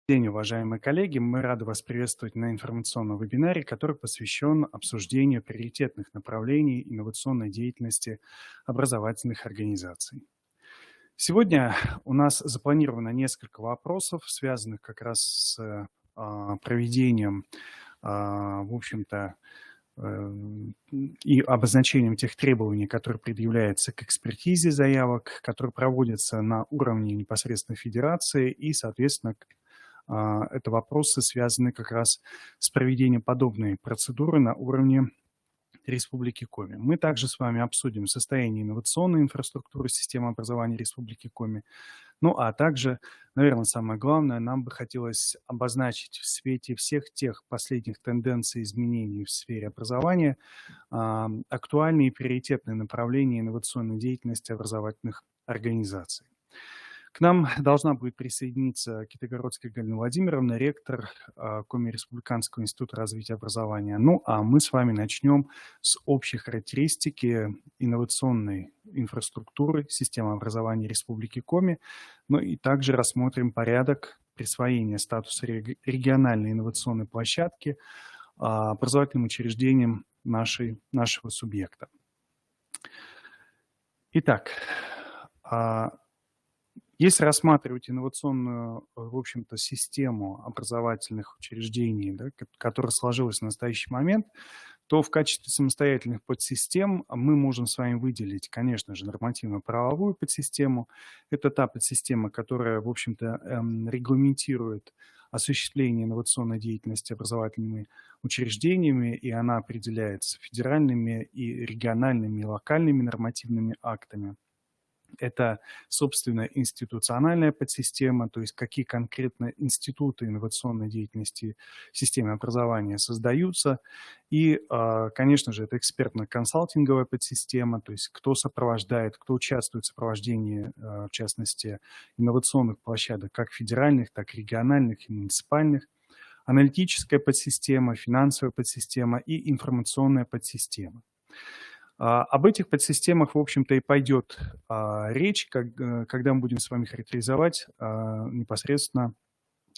День, уважаемые коллеги! Мы рады вас приветствовать на информационном вебинаре, который посвящен обсуждению приоритетных направлений инновационной деятельности образовательных организаций. Сегодня у нас запланировано несколько вопросов, связанных как раз с проведением, в общем-то, и обозначением тех требований, которые предъявляются к экспертизе заявок, которые проводятся на уровне непосредственно федерации, и, соответственно, это вопросы, связанные как раз с проведением подобной процедуры на уровне Республики Коми. Мы также с вами обсудим состояние инновационной инфраструктуры системы образования Республики Коми. Ну, а также, наверное, самое главное, нам бы хотелось обозначить в свете всех тех последних тенденций изменений в сфере образования актуальные и приоритетные направления инновационной деятельности образовательных организаций. К нам должна будет присоединиться Китайгородская Галина Владимировна, ректор Коми Республиканского института развития образования. Ну, а мы с вами начнем с общей характеристики инновационной инфраструктуры системы образования Республики Коми, ну и также рассмотрим порядок присвоения статуса региональной инновационной площадки образовательным учреждениям нашего субъекта. Итак, если рассматривать инновационную, в общем-то, систему образовательных учреждений, да, которая сложилась в настоящий момент, то в качестве самостоятельных подсистем мы можем с вами выделить, конечно же, нормативно-правовую подсистему. Это та подсистема, которая, в общем-то, регламентирует осуществление инновационной деятельности образовательными учреждениями, и она определяется федеральными и региональными, и локальными нормативными актами. Это, собственно, институциональная подсистема, то есть какие конкретно институты инновационной деятельности в системе образования создаются. И, конечно же, это экспертно-консалтинговая подсистема, то есть кто сопровождает, кто участвует в сопровождении, в частности, инновационных площадок, как федеральных, так и региональных и муниципальных. Аналитическая подсистема, финансовая подсистема и информационная подсистема. Об этих подсистемах, в общем-то, и пойдет речь, когда мы будем с вами характеризовать непосредственно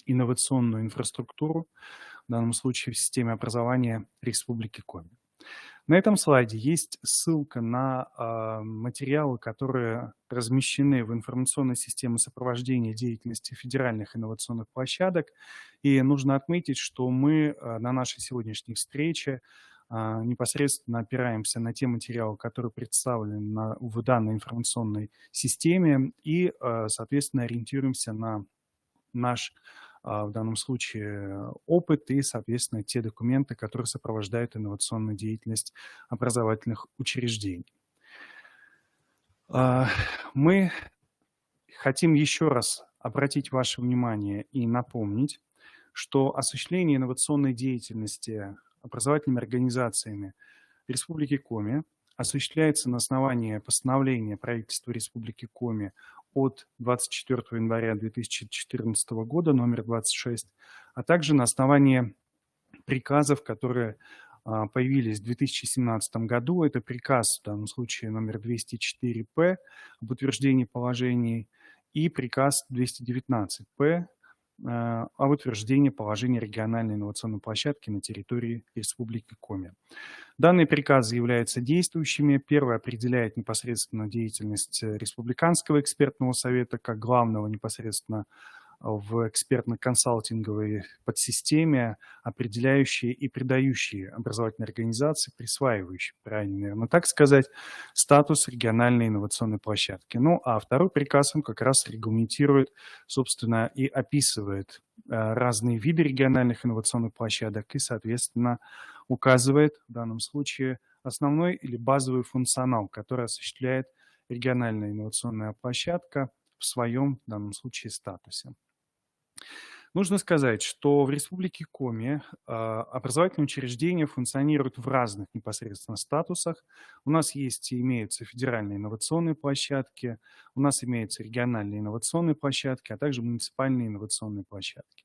инновационную инфраструктуру, в данном случае в системе образования Республики Коми. На этом слайде есть ссылка на материалы, которые размещены в информационной системе сопровождения деятельности федеральных инновационных площадок. И нужно отметить, что мы на нашей сегодняшней встрече непосредственно опираемся на те материалы, которые представлены в данной информационной системе, и, соответственно, ориентируемся на наш, в данном случае, опыт и, соответственно, те документы, которые сопровождают инновационную деятельность образовательных учреждений. Мы хотим еще раз обратить ваше внимание и напомнить, что осуществление инновационной деятельности образовательными организациями Республики Коми осуществляется на основании постановления правительства Республики Коми от 24 января 2014 года, номер 26, а также на основании приказов, которые появились в 2017 году. Это приказ, в данном случае, номер 204-П об утверждении положений и приказ 219-П об утверждении положения региональной инновационной площадки на территории Республики Коми. Данные приказы являются действующими. Первый определяет непосредственно деятельность Республиканского экспертного совета как главного непосредственно в экспертно-консалтинговой подсистеме, определяющие и придающие образовательной организации, присваивающие, правильно, наверное, так сказать, статус региональной инновационной площадки. Ну, а второй приказ он как раз регламентирует, собственно, и описывает разные виды региональных инновационных площадок и, соответственно, указывает в данном случае основной или базовый функционал, который осуществляет региональная инновационная площадка в своем, в данном случае, статусе. Нужно сказать, что в Республике Коми образовательные учреждения функционируют в разных непосредственно статусах. У нас есть и имеются федеральные инновационные площадки, у нас имеются региональные инновационные площадки, а также муниципальные инновационные площадки.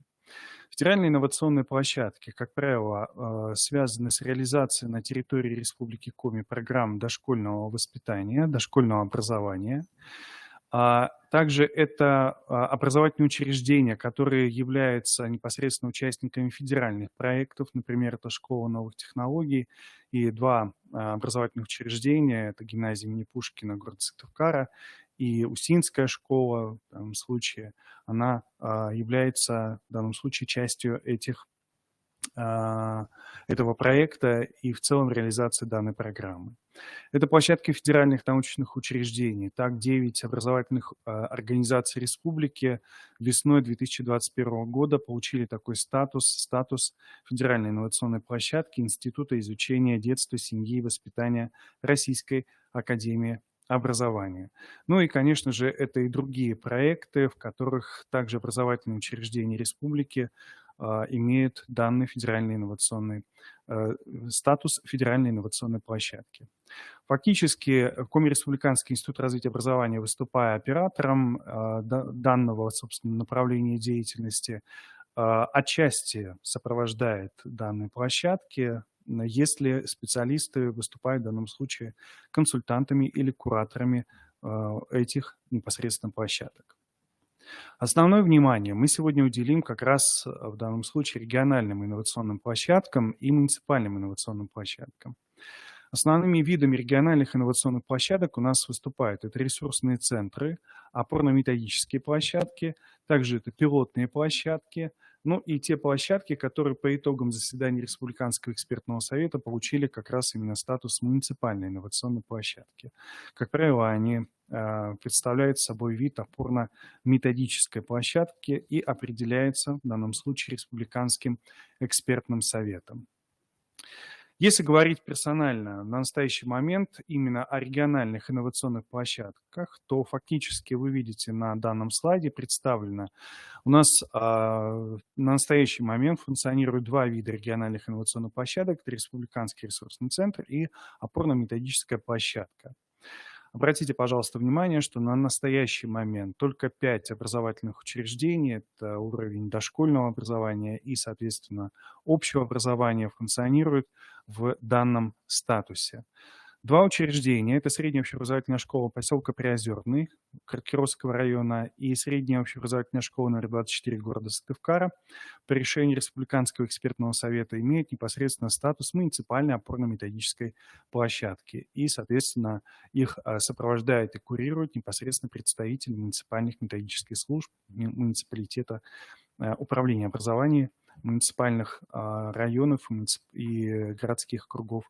Федеральные инновационные площадки, как правило, связаны с реализацией на территории Республики Коми программ дошкольного воспитания, дошкольного образования. Также это образовательные учреждения, которые являются непосредственно участниками федеральных проектов. Например, это школа новых технологий и два образовательных учреждения. Это гимназия имени Пушкина города Сыктывкара и Усинская школа. В данном случае она является в данном случае частью этого проекта и в целом реализации данной программы. Это площадки федеральных научных учреждений. Так, 9 образовательных организаций республики весной 2021 года получили такой статус федеральной инновационной площадки Института изучения детства, семьи и воспитания Российской академии образования. Ну и, конечно же, это и другие проекты, в которых также образовательные учреждения республики имеют данный федеральный инновационный статус федеральной инновационной площадки. Фактически Коми-Республиканский институт развития образования, выступая оператором данного, собственно, направления деятельности, отчасти сопровождает данные площадки, если специалисты выступают в данном случае консультантами или кураторами этих непосредственно площадок. Основное внимание мы сегодня уделим как раз в данном случае региональным инновационным площадкам и муниципальным инновационным площадкам. Основными видами региональных инновационных площадок у нас выступают это ресурсные центры, опорно-методические площадки, также это пилотные площадки, ну и те площадки, которые по итогам заседания Республиканского экспертного совета получили как раз именно статус муниципальной инновационной площадки. Как правило, они представляют собой вид опорно-методической площадки и определяется в данном случае Республиканским экспертным советом. Если говорить персонально на настоящий момент именно о региональных инновационных площадках, то фактически вы видите на данном слайде представлено. У нас на настоящий момент функционируют два вида региональных инновационных площадок. Это Республиканский ресурсный центр и опорно-методическая площадка. Обратите, пожалуйста, внимание, что на настоящий момент только 5 образовательных учреждений, это уровень дошкольного образования и, соответственно, общего образования, функционируют в данном статусе. Два учреждения – это средняя общеобразовательная школа поселка Приозерный Кировского района и средняя общеобразовательная школа номер 24 города Сыктывкара по решению Республиканского экспертного совета имеют непосредственно статус муниципальной опорно-методической площадки. И, соответственно, их сопровождает и курирует непосредственно представитель муниципальных методических служб муниципалитета управления образования муниципальных районов и городских округов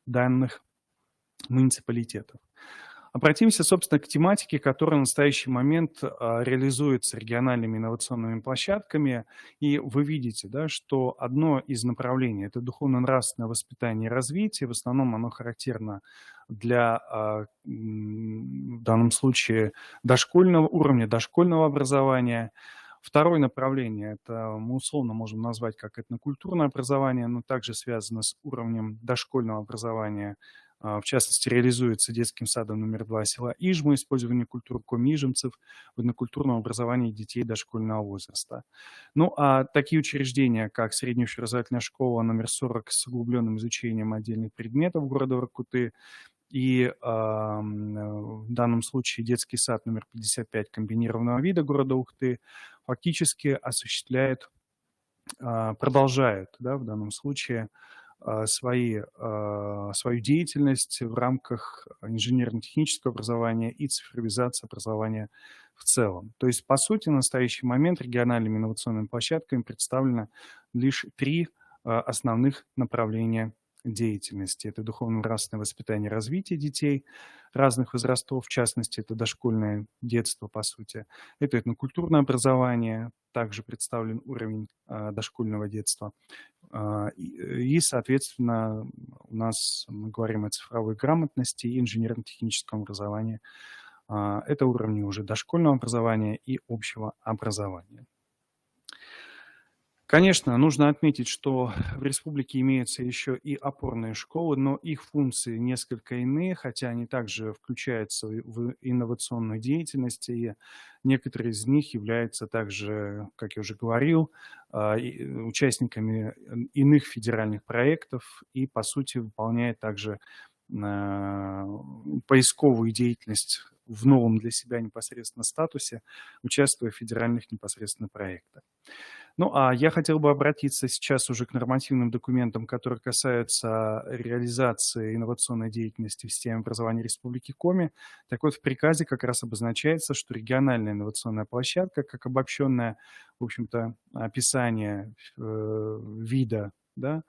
данных муниципалитетов. Обратимся, собственно, к тематике, которая в настоящий момент реализуется региональными инновационными площадками. И вы видите, да, что одно из направлений – это духовно-нравственное воспитание и развитие. В основном оно характерно для, в данном случае, уровня дошкольного образования. Второе направление – это мы условно можем назвать как этнокультурное образование, но также связано с уровнем дошкольного образования. В частности, реализуется детским садом номер 2 села Ижма, использование культуры коми-ижемцев в этнокультурном образовании детей дошкольного возраста. Ну, а такие учреждения, как средняя общеобразовательная школа номер 40 с углубленным изучением отдельных предметов города Воркуты, и в данном случае детский сад номер 55 комбинированного вида города Ухты фактически продолжают, да, в данном случае свою деятельность в рамках инженерно-технического образования и цифровизации образования в целом. То есть, по сути, в настоящий момент региональными инновационными площадками представлено лишь 3 основных направления деятельности. Это духовно-нравственное воспитание и развитие детей разных возрастов, в частности, это дошкольное детство, по сути. Это этнокультурное образование, также представлен уровень дошкольного детства. И, соответственно, у нас мы говорим о цифровой грамотности и инженерно-техническом образовании. Это уровни уже дошкольного образования и общего образования. Конечно, нужно отметить, что в республике имеются еще и опорные школы, но их функции несколько иные, хотя они также включаются в инновационную деятельность, и некоторые из них являются также, как я уже говорил, участниками иных федеральных проектов и, по сути, выполняют также поисковую деятельность в новом для себя непосредственно статусе, участвуя в федеральных непосредственно проектах. Ну, а я хотел бы обратиться сейчас уже к нормативным документам, которые касаются реализации инновационной деятельности в системе образования Республики Коми. Так вот, в приказе как раз обозначается, что региональная инновационная площадка, как обобщенное, в общем-то, описание вида, да,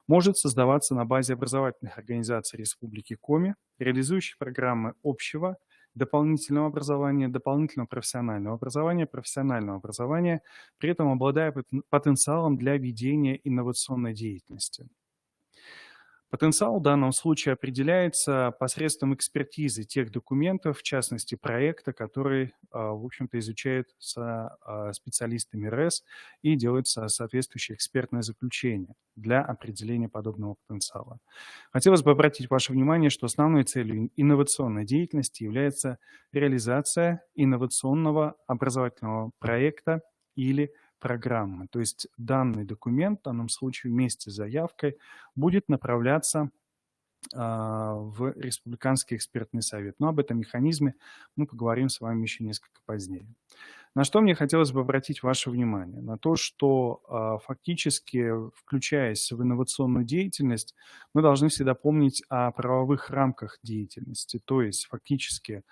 может создаваться на базе образовательных организаций Республики Коми, реализующих программы общего, дополнительного образования, дополнительного профессионального образования, при этом обладая потенциалом для ведения инновационной деятельности. Потенциал в данном случае определяется посредством экспертизы тех документов, в частности проекта, который, в общем-то, изучается специалистами РЭС и делается соответствующее экспертное заключение для определения подобного потенциала. Хотелось бы обратить ваше внимание, что основной целью инновационной деятельности является реализация инновационного образовательного проекта или программы. То есть данный документ в данном случае вместе с заявкой будет направляться в Республиканский экспертный совет. Но об этом механизме мы поговорим с вами еще несколько позднее. На что мне хотелось бы обратить ваше внимание? На то, что фактически, включаясь в инновационную деятельность, мы должны всегда помнить о правовых рамках деятельности. То есть фактически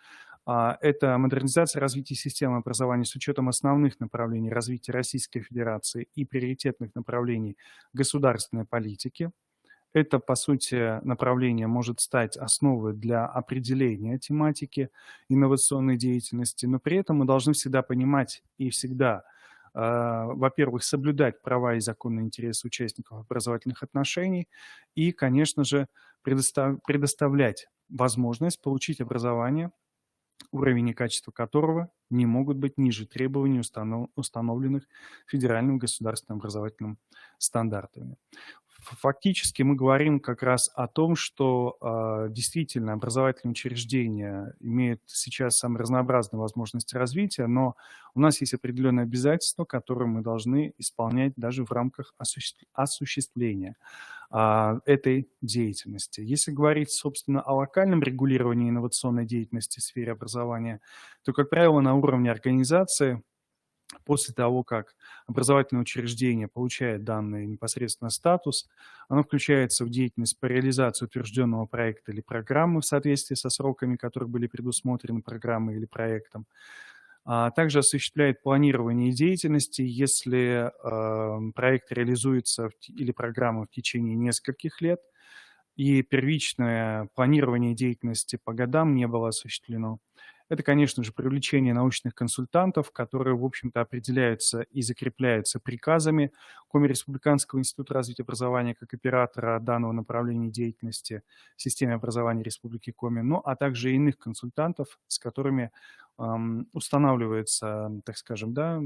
это модернизация развития системы образования с учетом основных направлений развития Российской Федерации и приоритетных направлений государственной политики. Это, по сути, направление может стать основой для определения тематики инновационной деятельности, но при этом мы должны всегда понимать и всегда, во-первых, соблюдать права и законные интересы участников образовательных отношений и, конечно же, предоставлять возможность получить образование, уровень и качество которого не могут быть ниже требований, установленных федеральным государственным образовательным стандартами. Фактически мы говорим как раз о том, что действительно образовательные учреждения имеют сейчас самые разнообразные возможности развития, но у нас есть определенные обязательства, которые мы должны исполнять даже в рамках осуществления этой деятельности. Если говорить, собственно, о локальном регулировании инновационной деятельности в сфере образования, то, как правило, на уровне организации, после того, как образовательное учреждение получает данный непосредственно статус, оно включается в деятельность по реализации утвержденного проекта или программы в соответствии со сроками, которые были предусмотрены программой или проектом. Также осуществляет планирование деятельности, если проект реализуется или программа в течение нескольких лет, и первичное планирование деятельности по годам не было осуществлено. Это, конечно же, привлечение научных консультантов, которые, в общем-то, определяются и закрепляются приказами Коми Республиканского института развития образования как оператора данного направления деятельности в системе образования Республики Коми, ну, а также иных консультантов, с которыми устанавливаются, так скажем, да,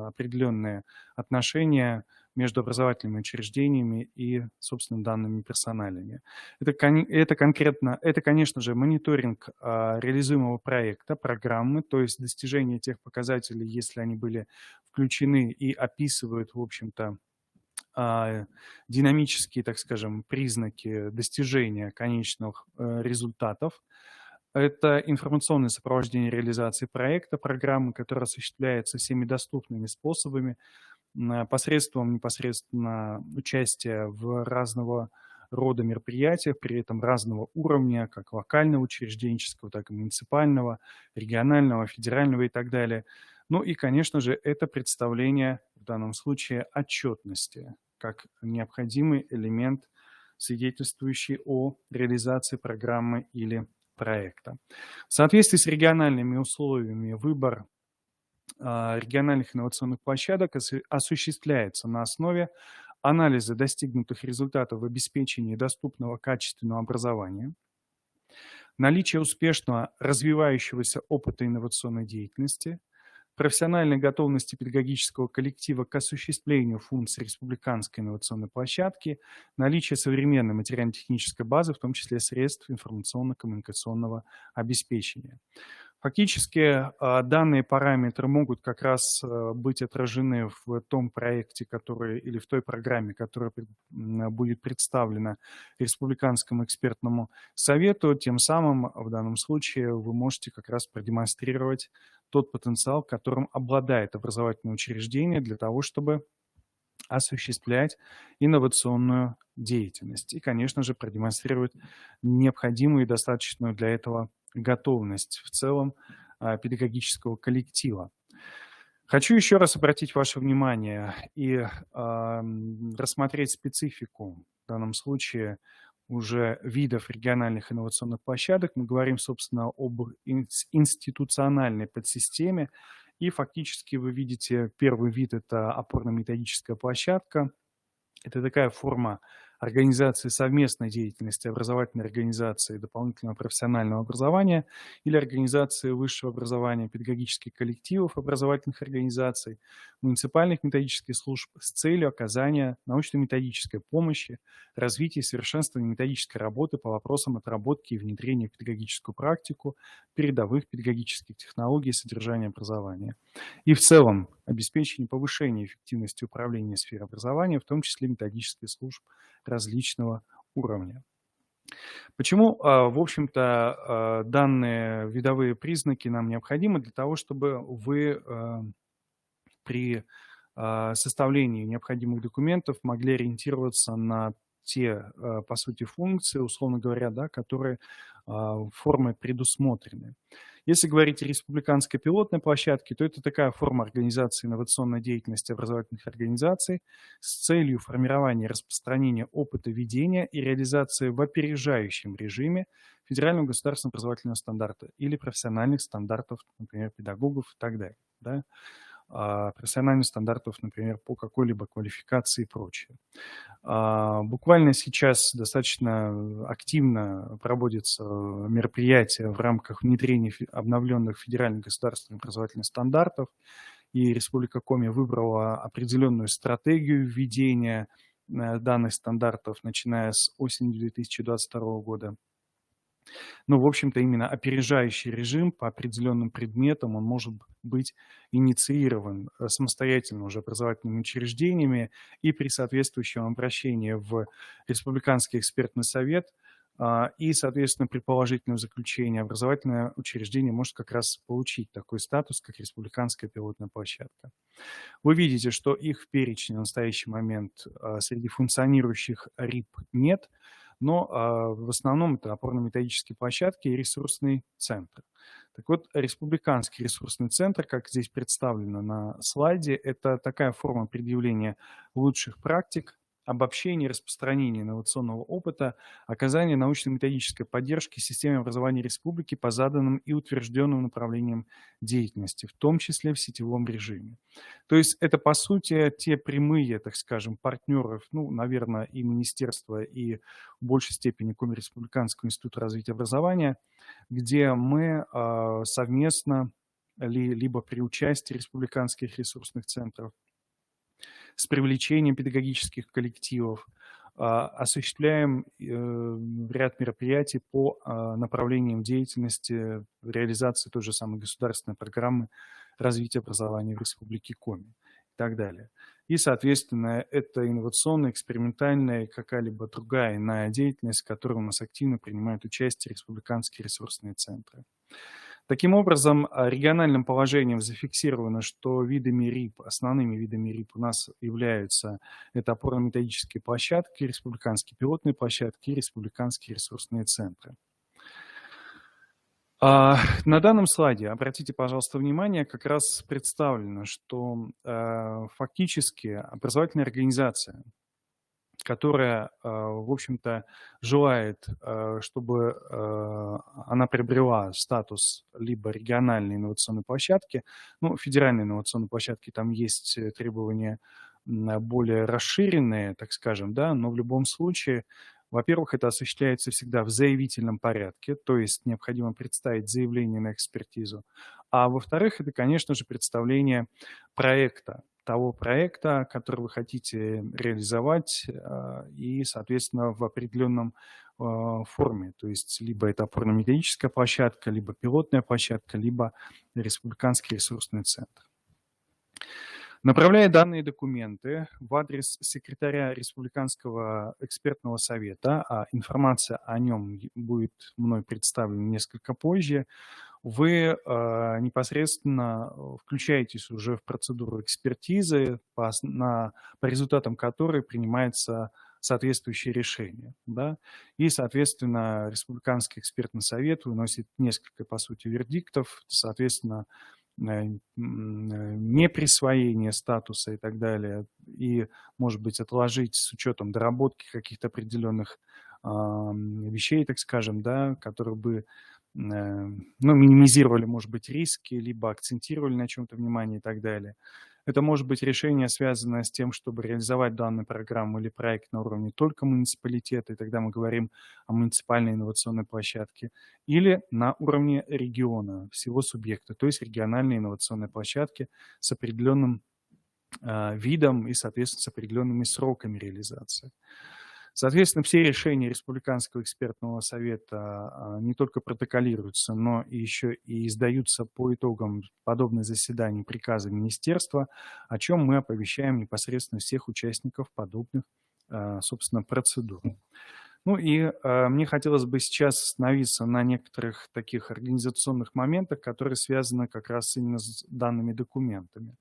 определенные отношения между образовательными учреждениями и, собственно, данными персоналями. Это, конечно же, мониторинг реализуемого проекта, программы, то есть достижение тех показателей, если они были включены и описывают, в общем-то, динамические, так скажем, признаки достижения конечных результатов. Это информационное сопровождение реализации проекта, программы, которая осуществляется всеми доступными способами, посредством непосредственно участия в разного рода мероприятиях, при этом разного уровня, как локального учрежденческого, так и муниципального, регионального, федерального и так далее. Ну и, конечно же, это представление в данном случае отчетности, как необходимый элемент, свидетельствующий о реализации программы или проекта. В соответствии с региональными условиями выбор региональных инновационных площадок осуществляется на основе анализа достигнутых результатов в обеспечении доступного качественного образования, наличия успешного развивающегося опыта инновационной деятельности, профессиональной готовности педагогического коллектива к осуществлению функций республиканской инновационной площадки, наличие современной материально-технической базы, в том числе средств информационно-коммуникационного обеспечения. Фактически данные параметры могут как раз быть отражены в том проекте, который или в той программе, которая будет представлена Республиканскому экспертному совету. Тем самым в данном случае вы можете как раз продемонстрировать тот потенциал, которым обладает образовательное учреждение для того, чтобы осуществлять инновационную деятельность и, конечно же, продемонстрировать необходимую и достаточную для этого готовность в целом педагогического коллектива. Хочу еще раз обратить ваше внимание и рассмотреть специфику, в данном случае уже видов региональных инновационных площадок. Мы говорим, собственно, об институциональной подсистеме. И фактически вы видите, первый вид – это опорно-методическая площадка. Это такая форма организации совместной деятельности образовательной организации дополнительного профессионального образования или организации высшего образования педагогических коллективов образовательных организаций, муниципальных методических служб с целью оказания научно-методической помощи, развития и совершенствования методической работы по вопросам отработки и внедрения в педагогическую практику передовых педагогических технологий и содержания образования. И в целом обеспечение повышения эффективности управления сферой образования, в том числе методических служб различного уровня. Почему, в общем-то, данные видовые признаки нам необходимы? Для того, чтобы вы при составлении необходимых документов могли ориентироваться на те, по сути, функции, условно говоря, да, которые формой предусмотрены. Если говорить о республиканской пилотной площадке, то это такая форма организации инновационной деятельности образовательных организаций с целью формирования и распространения опыта ведения и реализации в опережающем режиме федерального государственного образовательного стандарта или профессиональных стандартов, например, педагогов и так далее. Да? Профессиональных стандартов, например, по какой-либо квалификации и прочее. Буквально сейчас достаточно активно проводятся мероприятия в рамках внедрения обновленных федеральных государственных образовательных стандартов, и Республика Коми выбрала определенную стратегию введения данных стандартов, начиная с осени 2022 года. Ну, в общем-то, именно опережающий режим по определенным предметам, он может быть инициирован самостоятельно уже образовательными учреждениями и при соответствующем обращении в Республиканский экспертный совет и, соответственно, при положительном заключении образовательное учреждение может как раз получить такой статус, как республиканская пилотная площадка. Вы видите, что их в перечне в настоящий момент среди функционирующих РИП нет, но в основном это опорно-методические площадки и ресурсный центр. Так вот, республиканский ресурсный центр, как здесь представлено на слайде, это такая форма предъявления лучших практик, обобщения и распространения инновационного опыта, оказания научно-методической поддержки системе образования республики по заданным и утвержденным направлениям деятельности, в том числе в сетевом режиме. То есть это, по сути, те прямые, так скажем, партнеров, ну, наверное, и министерства, и в большей степени Коми Республиканского института развития образования, где мы совместно, либо при участии республиканских ресурсных центров, с привлечением педагогических коллективов, осуществляем ряд мероприятий по направлениям деятельности реализации той же самой государственной программы развития образования в Республике Коми и так далее. И, соответственно, это инновационная, экспериментальная и какая-либо другая иная деятельность, в которой у нас активно принимают участие республиканские ресурсные центры. Таким образом, региональным положением зафиксировано, что видами РИП, основными видами РИП у нас являются это опорно-методические площадки, республиканские пилотные площадки и республиканские ресурсные центры. На данном слайде, обратите, пожалуйста, внимание, как раз представлено, что фактически образовательная организация, которая, в общем-то, желает, чтобы она приобрела статус либо региональной инновационной площадки, ну, федеральной инновационной площадки, там есть требования более расширенные, так скажем, да, но в любом случае, во-первых, это осуществляется всегда в заявительном порядке, то есть необходимо представить заявление на экспертизу, а во-вторых, это, конечно же, представление проекта, того проекта, который вы хотите реализовать, и, соответственно, в определенном форме. То есть либо это опорно-методическая площадка, либо пилотная площадка, либо республиканский ресурсный центр. Направляя данные документы в адрес секретаря Республиканского экспертного совета, а информация о нем будет мной представлена несколько позже, вы непосредственно включаетесь уже в процедуру экспертизы, по результатам которой принимается соответствующее решение. Да? И, соответственно, Республиканский экспертный совет выносит несколько, по сути, вердиктов, соответственно, неприсвоение статуса и так далее, и, может быть, отложить с учетом доработки каких-то определенных вещей, так скажем, да, которые бы минимизировали, может быть, риски, либо акцентировали на чем-то внимание и так далее. Это может быть решение, связанное с тем, чтобы реализовать данную программу или проект на уровне только муниципалитета, и тогда мы говорим о муниципальной инновационной площадке, или на уровне региона, всего субъекта, то есть региональной инновационной площадки с определенным видом и, соответственно, с определенными сроками реализации. Соответственно, все решения Республиканского экспертного совета не только протоколируются, но и еще и издаются по итогам подобных заседаний приказа министерства, о чем мы оповещаем непосредственно всех участников подобных, собственно, процедур. Ну и мне хотелось бы сейчас остановиться на некоторых таких организационных моментах, которые связаны как раз именно с данными документами.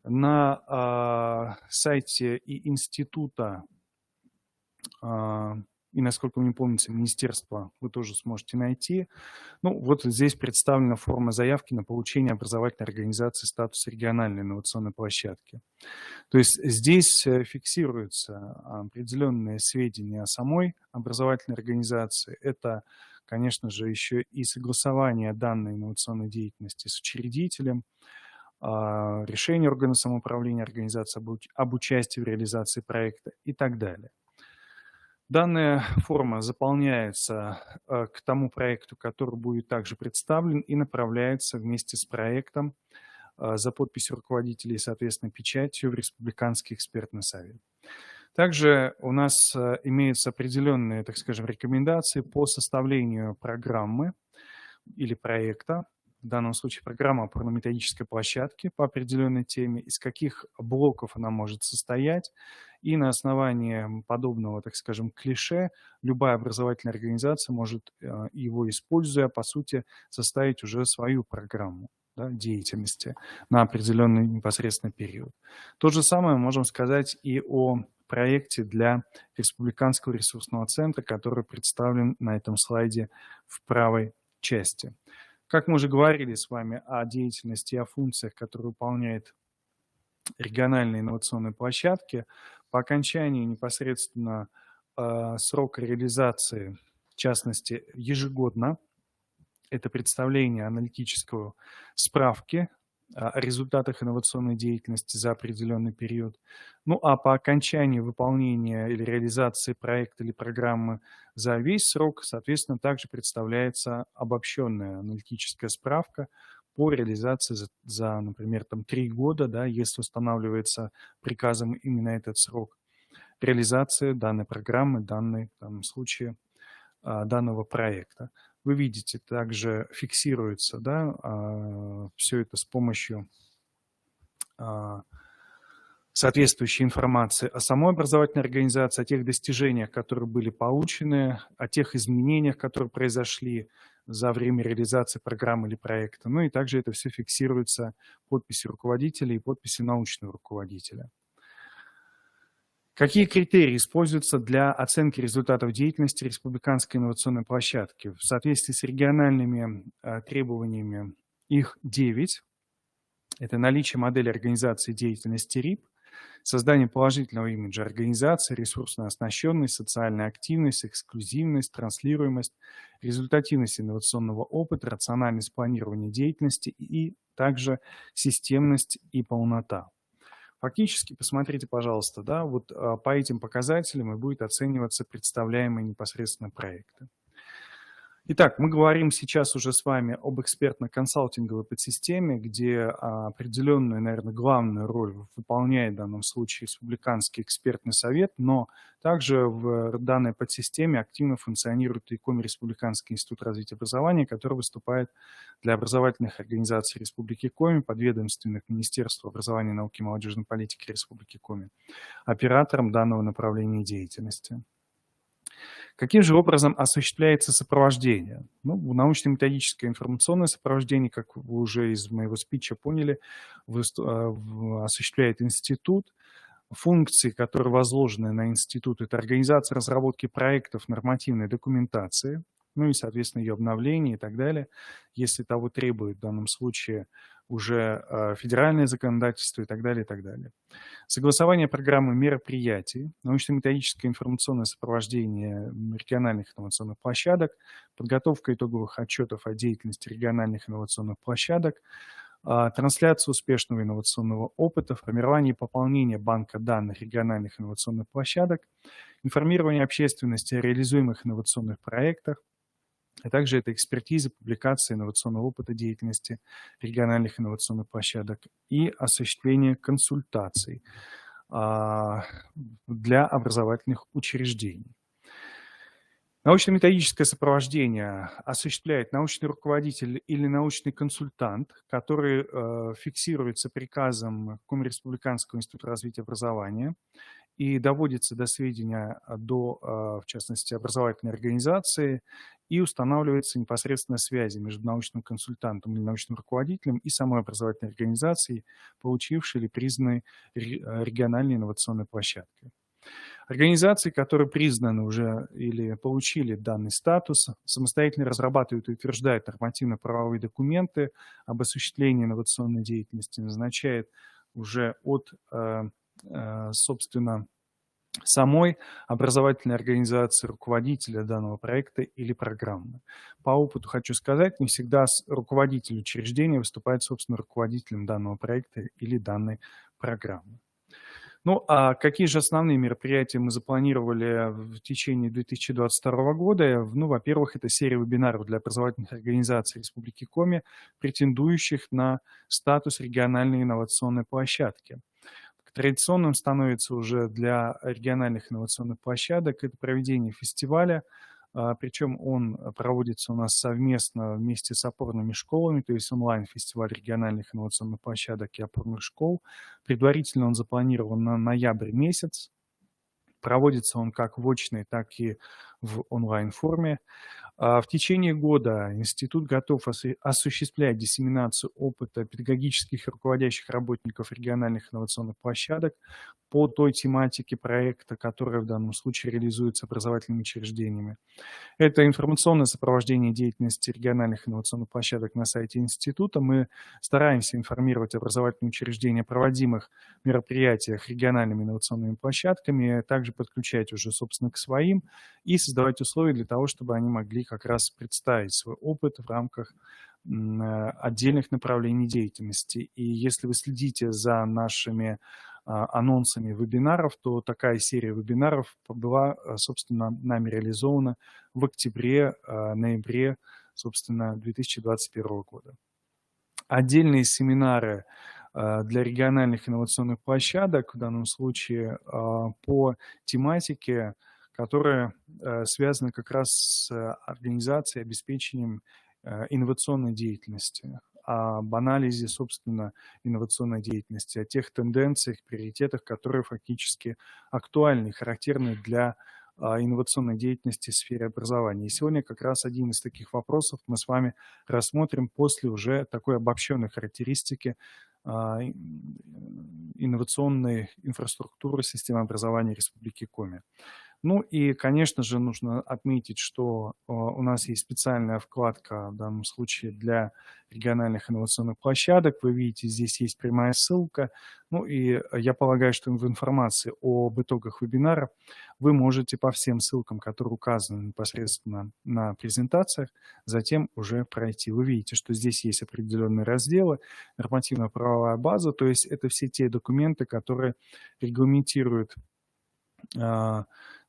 На сайте и института, и, насколько мне помнится, министерство вы тоже сможете найти. Ну, вот здесь представлена форма заявки на получение образовательной организации статуса региональной инновационной площадки. То есть здесь фиксируются определенные сведения о самой образовательной организации. Это, конечно же, еще и согласование данной инновационной деятельности с учредителем, решение органа самоуправления организации об участии в реализации проекта и так далее. Данная форма заполняется к тому проекту, который будет также представлен, и направляется вместе с проектом за подписью руководителей и, соответственно, печатью в Республиканский экспертный совет. Также у нас имеются определенные, так скажем, рекомендации по составлению программы или проекта, в данном случае программа опорно-методической площадки по определенной теме, из каких блоков она может состоять. И на основании подобного, так скажем, клише любая образовательная организация может, его используя, по сути, составить уже свою программу, да, деятельности на определенный непосредственно период. То же самое можем сказать и о проекте для Республиканского ресурсного центра, который представлен на этом слайде в правой части. Как мы уже говорили с вами о деятельности и о функциях, которые выполняет региональные инновационные площадки, по окончании непосредственно срока реализации, в частности, ежегодно, это представление аналитического справки о результатах инновационной деятельности за определенный период. Ну а по окончании выполнения или реализации проекта или программы за весь срок, соответственно, также представляется обобщенная аналитическая справка по реализации за например, 3 года, да, если устанавливается приказом именно этот срок реализации данной программы, в данном случае данного проекта. Вы видите, также фиксируется, да, все это с помощью соответствующей информации о самой образовательной организации, о тех достижениях, которые были получены, о тех изменениях, которые произошли за время реализации программы или проекта. Ну и также это все фиксируется подписью руководителя и подписью научного руководителя. Какие критерии используются для оценки результатов деятельности Республиканской инновационной площадки? В соответствии с региональными требованиями их 9. Это наличие модели организации деятельности РИП, создание положительного имиджа организации, ресурсная оснащенность, социальная активность, эксклюзивность, транслируемость, результативность инновационного опыта, рациональность планирования деятельности и также системность и полнота. Фактически, посмотрите, пожалуйста, да, вот по этим показателям и будет оцениваться представляемые непосредственно проекты. Итак, мы говорим сейчас уже с вами об экспертно-консалтинговой подсистеме, где определенную, наверное, главную роль выполняет в данном случае Республиканский экспертный совет, но также в данной подсистеме активно функционирует и Коми-Республиканский институт развития образования, который выступает для образовательных организаций Республики Коми, подведомственных Министерству образования, науки и молодежной политики Республики Коми, оператором данного направления деятельности. Каким же образом осуществляется сопровождение? Ну, научно-методическое информационное сопровождение, как вы уже из моего спича поняли, осуществляет институт. Функции, которые возложены на институт, это организация разработки проектов нормативной документации, ну и, соответственно, ее обновление и так далее, если того требует в данном случае уже федеральное законодательство и так далее, и так далее. Согласование программы мероприятий, научно-методическое информационное сопровождение региональных инновационных площадок, подготовка итоговых отчетов о деятельности региональных инновационных площадок, трансляцию успешного инновационного опыта, формирование и пополнение банка данных региональных инновационных площадок, информирование общественности о реализуемых инновационных проектах, а также это экспертиза, публикация инновационного опыта деятельности региональных инновационных площадок и осуществление консультаций для образовательных учреждений. Научно-методическое сопровождение осуществляет научный руководитель или научный консультант, который фиксируется приказом Коми-Республиканского института развития образования и доводится до сведения в частности, образовательной организации, и устанавливается непосредственно связи между научным консультантом или научным руководителем и самой образовательной организацией, получившей или признанной региональной инновационной площадкой. Организации, которые признаны уже или получили данный статус, самостоятельно разрабатывают и утверждают нормативно-правовые документы об осуществлении инновационной деятельности, назначают уже от, собственно, самой образовательной организации руководителя данного проекта или программы. По опыту хочу сказать, не всегда руководитель учреждения выступает, собственно, руководителем данного проекта или данной программы. Ну, а какие же основные мероприятия мы запланировали в течение 2022 года? Ну, во-первых, это серия вебинаров для образовательных организаций Республики Коми, претендующих на статус региональной инновационной площадки. Традиционным становится уже для региональных инновационных площадок это проведение фестиваля, причем он проводится у нас совместно вместе с опорными школами, то есть онлайн-фестиваль региональных инновационных площадок и опорных школ. Предварительно он запланирован на ноябрь месяц. Проводится он как в очной, так и в онлайн-форме. В течение года институт готов осуществлять диссеминацию опыта педагогических и руководящих работников региональных инновационных площадок по той тематике проекта, которая в данном случае реализуется образовательными учреждениями. Это информационное сопровождение деятельности региональных инновационных площадок на сайте института. Мы стараемся информировать образовательные учреждения о проводимых мероприятиях региональными инновационными площадками, также подключать уже, собственно, к своим и создавать условия для того, чтобы они могли как раз представить свой опыт в рамках отдельных направлений деятельности. И если вы следите за нашими анонсами вебинаров, то такая серия вебинаров была, собственно, нами реализована в октябре-ноябре, собственно, 2021 года. Отдельные семинары для региональных инновационных площадок, в данном случае по тематике, которая связана как раз с организацией, обеспечением инновационной деятельности, об анализе, собственно, инновационной деятельности, о тех тенденциях, приоритетах, которые фактически актуальны и характерны для инновационной деятельности в сфере образования. И сегодня как раз один из таких вопросов мы с вами рассмотрим после уже такой обобщенной характеристики инновационной инфраструктуры системы образования Республики Коми. Ну и, конечно же, нужно отметить, что у нас есть специальная вкладка в данном случае для региональных инновационных площадок. Вы видите, здесь есть прямая ссылка. Ну и я полагаю, что в информации об итогах вебинара вы можете по всем ссылкам, которые указаны непосредственно на презентациях, затем уже пройти. Вы видите, что здесь есть определенные разделы, нормативно-правовая база, то есть это все те документы, которые регламентируют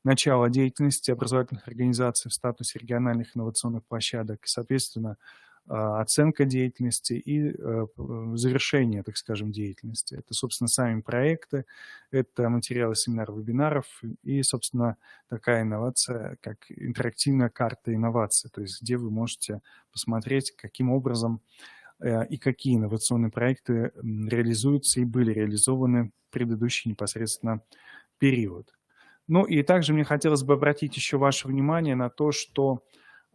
начало деятельности образовательных организаций в статусе региональных инновационных площадок, и, соответственно, оценка деятельности и завершение, так скажем, деятельности. Это, собственно, сами проекты, это материалы семинаров, вебинаров и, собственно, такая инновация, как интерактивная карта инноваций, то есть где вы можете посмотреть, каким образом и какие инновационные проекты реализуются и были реализованы в предыдущий непосредственно период. Ну и также мне хотелось бы обратить еще ваше внимание на то, что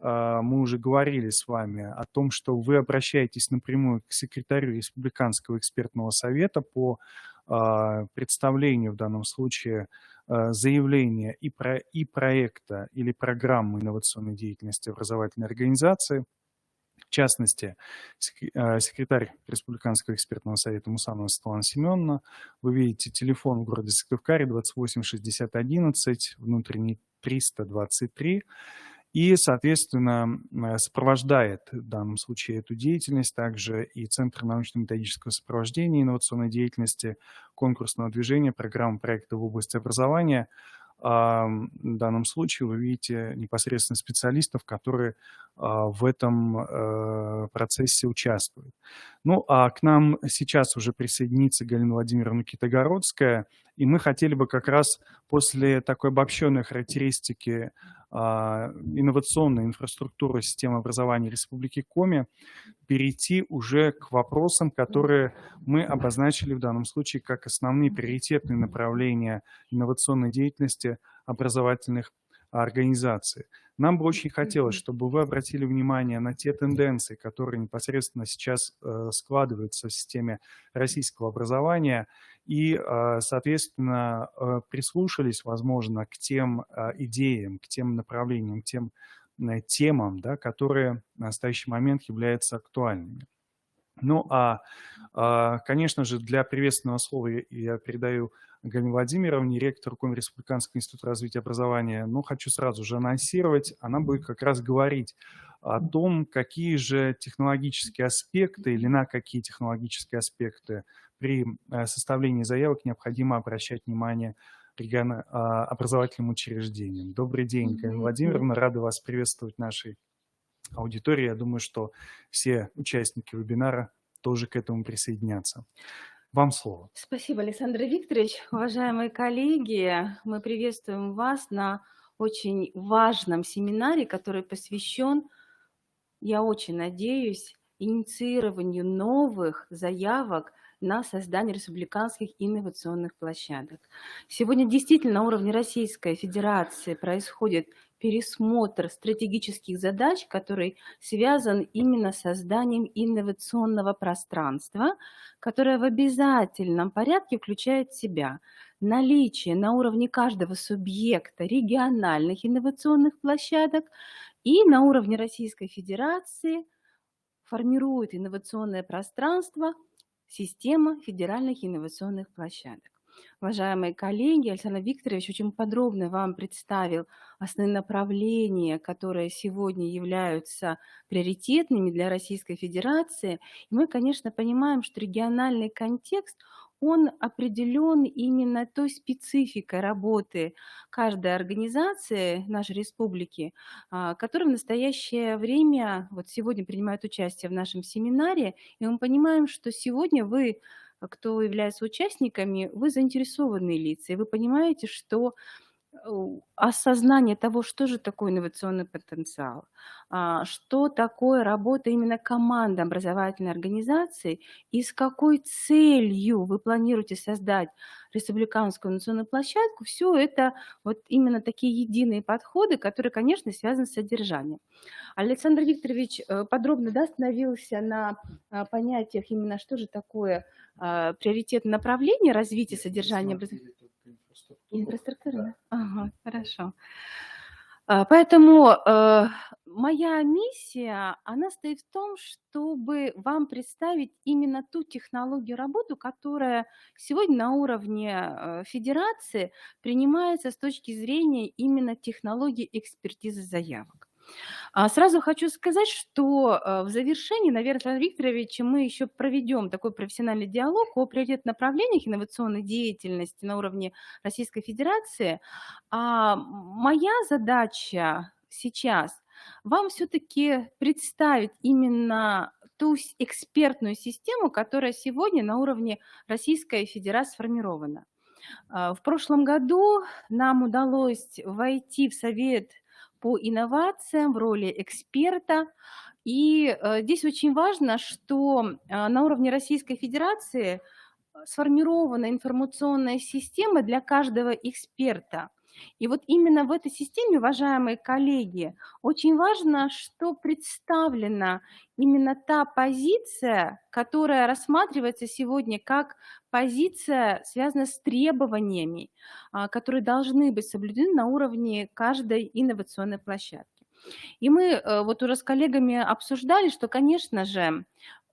мы уже говорили с вами о том, что вы обращаетесь напрямую к секретарю Республиканского экспертного совета по представлению в данном случае заявления и проекта или программы инновационной деятельности образовательной организации. В частности, секретарь Республиканского экспертного совета Мусанова Светлана Семеновна. Вы видите телефон в городе Сыктывкаре 28 60 11, внутренний 323. И, соответственно, сопровождает в данном случае эту деятельность также и Центр научно-методического сопровождения инновационной деятельности, конкурсного движения, программы проекта в области образования. В данном случае вы видите непосредственно специалистов, которые в этом процессе участвуют. Ну, а к нам сейчас уже присоединится Галина Владимировна Китогородская, и мы хотели бы как раз после такой обобщенной характеристики инновационной инфраструктуры системы образования Республики Коми перейти уже к вопросам, которые мы обозначили в данном случае как основные приоритетные направления инновационной деятельности образовательных организаций. Нам бы очень хотелось, чтобы вы обратили внимание на те тенденции, которые непосредственно сейчас складываются в системе российского образования и, соответственно, прислушались, возможно, к тем идеям, к тем направлениям, к тем темам, да, которые в настоящий момент являются актуальными. Ну, конечно же, для приветственного слова я передаю Галине Владимировне, ректору Коми Республиканского института развития образования. Но хочу сразу же анонсировать, она будет как раз говорить о том, какие же технологические аспекты или на какие технологические аспекты при составлении заявок необходимо обращать внимание образовательным учреждениям. Добрый день, Галина Владимировна, рада вас приветствовать в нашей аудитории. Я думаю, что все участники вебинара тоже к этому присоединятся. Вам слово. Спасибо, Александр Викторович. Уважаемые коллеги, мы приветствуем вас на очень важном семинаре, который посвящен, я очень надеюсь, инициированию новых заявок на создание республиканских инновационных площадок. Сегодня действительно на уровне Российской Федерации происходит пересмотр стратегических задач, который связан именно с созданием инновационного пространства, которое в обязательном порядке включает в себя наличие на уровне каждого субъекта региональных инновационных площадок и на уровне Российской Федерации формирует инновационное пространство система федеральных инновационных площадок. Уважаемые коллеги, Александр Викторович очень подробно вам представил основные направления, которые сегодня являются приоритетными для Российской Федерации. И мы, конечно, понимаем, что региональный контекст, он определен именно той спецификой работы каждой организации нашей республики, которая в настоящее время, вот сегодня принимает участие в нашем семинаре, и мы понимаем, что сегодня вы, кто является участниками, вы заинтересованные лица, и вы понимаете, что осознание того, что же такое инновационный потенциал, что такое работа именно команды образовательной организации и с какой целью вы планируете создать республиканскую инновационную площадку, все это вот именно такие единые подходы, которые, конечно, связаны с содержанием. Александр Викторович подробно остановился на понятиях именно, что же такое приоритетное направление развития содержания образования. Инфраструктура? Ага, хорошо. Поэтому моя миссия, она стоит в том, чтобы вам представить именно ту технологию работы, которая сегодня на уровне федерации принимается с точки зрения именно технологии экспертизы заявок. Сразу хочу сказать, что в завершении, наверное, Александр Викторович, мы еще проведем такой профессиональный диалог о приоритетных направлениях инновационной деятельности на уровне Российской Федерации. Моя задача сейчас вам все-таки представить именно ту экспертную систему, которая сегодня на уровне Российской Федерации сформирована. В прошлом году нам удалось войти в Совет по инновациям в роли эксперта. И здесь очень важно, что на уровне Российской Федерации сформирована информационная система для каждого эксперта. И вот именно в этой системе, уважаемые коллеги, очень важно, что представлена именно та позиция, которая рассматривается сегодня как позиция, связанная с требованиями, которые должны быть соблюдены на уровне каждой инновационной площадки. И мы вот уже с коллегами обсуждали, что, конечно же,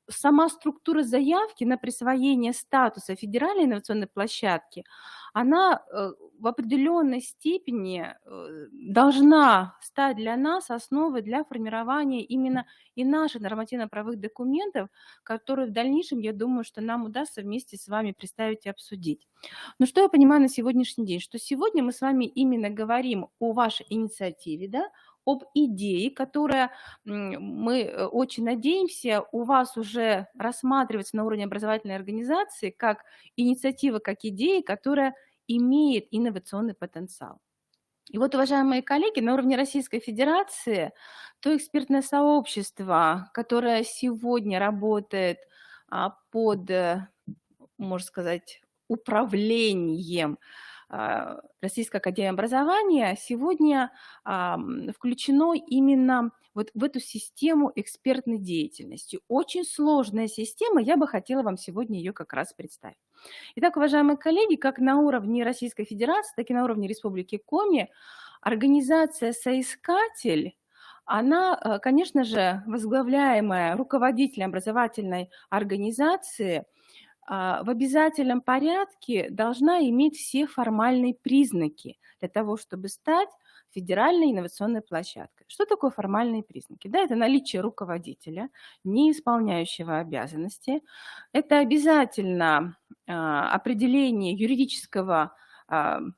сама структура заявки на присвоение статуса федеральной инновационной площадки, она в определенной степени должна стать для нас основой для формирования именно и наших нормативно-правовых документов, которые в дальнейшем, я думаю, что нам удастся вместе с вами представить и обсудить. Но что я понимаю на сегодняшний день? Что сегодня мы с вами именно говорим о вашей инициативе, да, об идее, которая, мы очень надеемся, у вас уже рассматривается на уровне образовательной организации как инициатива, как идея, которая имеет инновационный потенциал. И вот, уважаемые коллеги, на уровне Российской Федерации то экспертное сообщество, которое сегодня работает под, можно сказать, управлением Российской академии образования, сегодня включено именно вот в эту систему экспертной деятельности. Очень сложная система, я бы хотела вам сегодня ее как раз представить. Итак, уважаемые коллеги, как на уровне Российской Федерации, так и на уровне Республики Коми, организация «Соискатель», она, конечно же, возглавляемая руководителем образовательной организации, в обязательном порядке должна иметь все формальные признаки для того, чтобы стать федеральной инновационной площадкой. Что такое формальные признаки? Да, это наличие руководителя, не исполняющего обязанности. Это обязательно определение юридического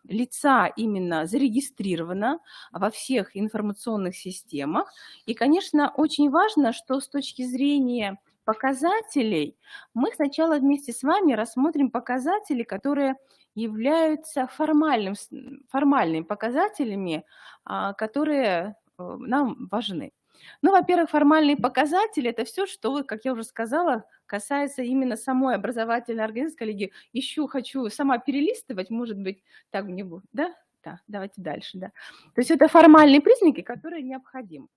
лица именно зарегистрировано во всех информационных системах. И, конечно, очень важно, что с точки зрения показателей мы сначала вместе с вами рассмотрим показатели, которые являются формальными показателями, которые нам важны. Ну, во-первых, формальные показатели – это все, что, как я уже сказала, касается именно самой образовательной организации. Коллеги, хочу сама перелистывать, может быть, так мне будет, да? Да, давайте дальше, да. То есть это формальные признаки, которые необходимы.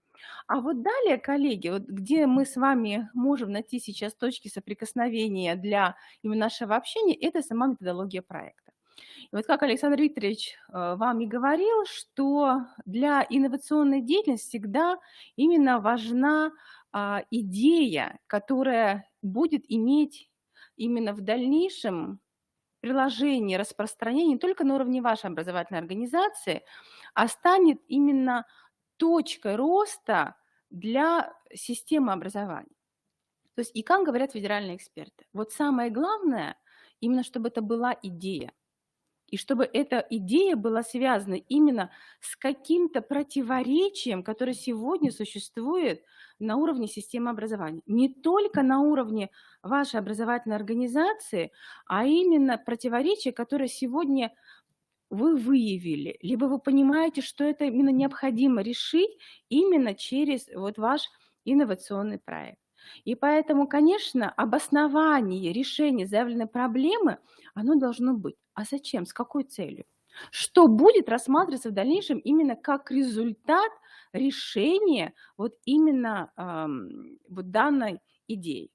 А вот далее, коллеги, вот где мы с вами можем найти сейчас точки соприкосновения для именно нашего общения, это сама методология проекта. И вот как Александр Викторович вам и говорил, что для инновационной деятельности всегда именно важна идея, которая будет иметь именно в дальнейшем приложение, распространение не только на уровне вашей образовательной организации, а станет именно точкой роста для системы образования. То есть, и как говорят федеральные эксперты, вот самое главное, именно чтобы это была идея. И чтобы эта идея была связана именно с каким-то противоречием, которое сегодня существует на уровне системы образования. Не только на уровне вашей образовательной организации, а именно противоречие, которое сегодня вы выявили, либо вы понимаете, что это именно необходимо решить именно через вот ваш инновационный проект. И поэтому, конечно, обоснование решения заявленной проблемы, оно должно быть. А зачем? С какой целью? Что будет рассматриваться в дальнейшем именно как результат решения вот именно вот данной идеи.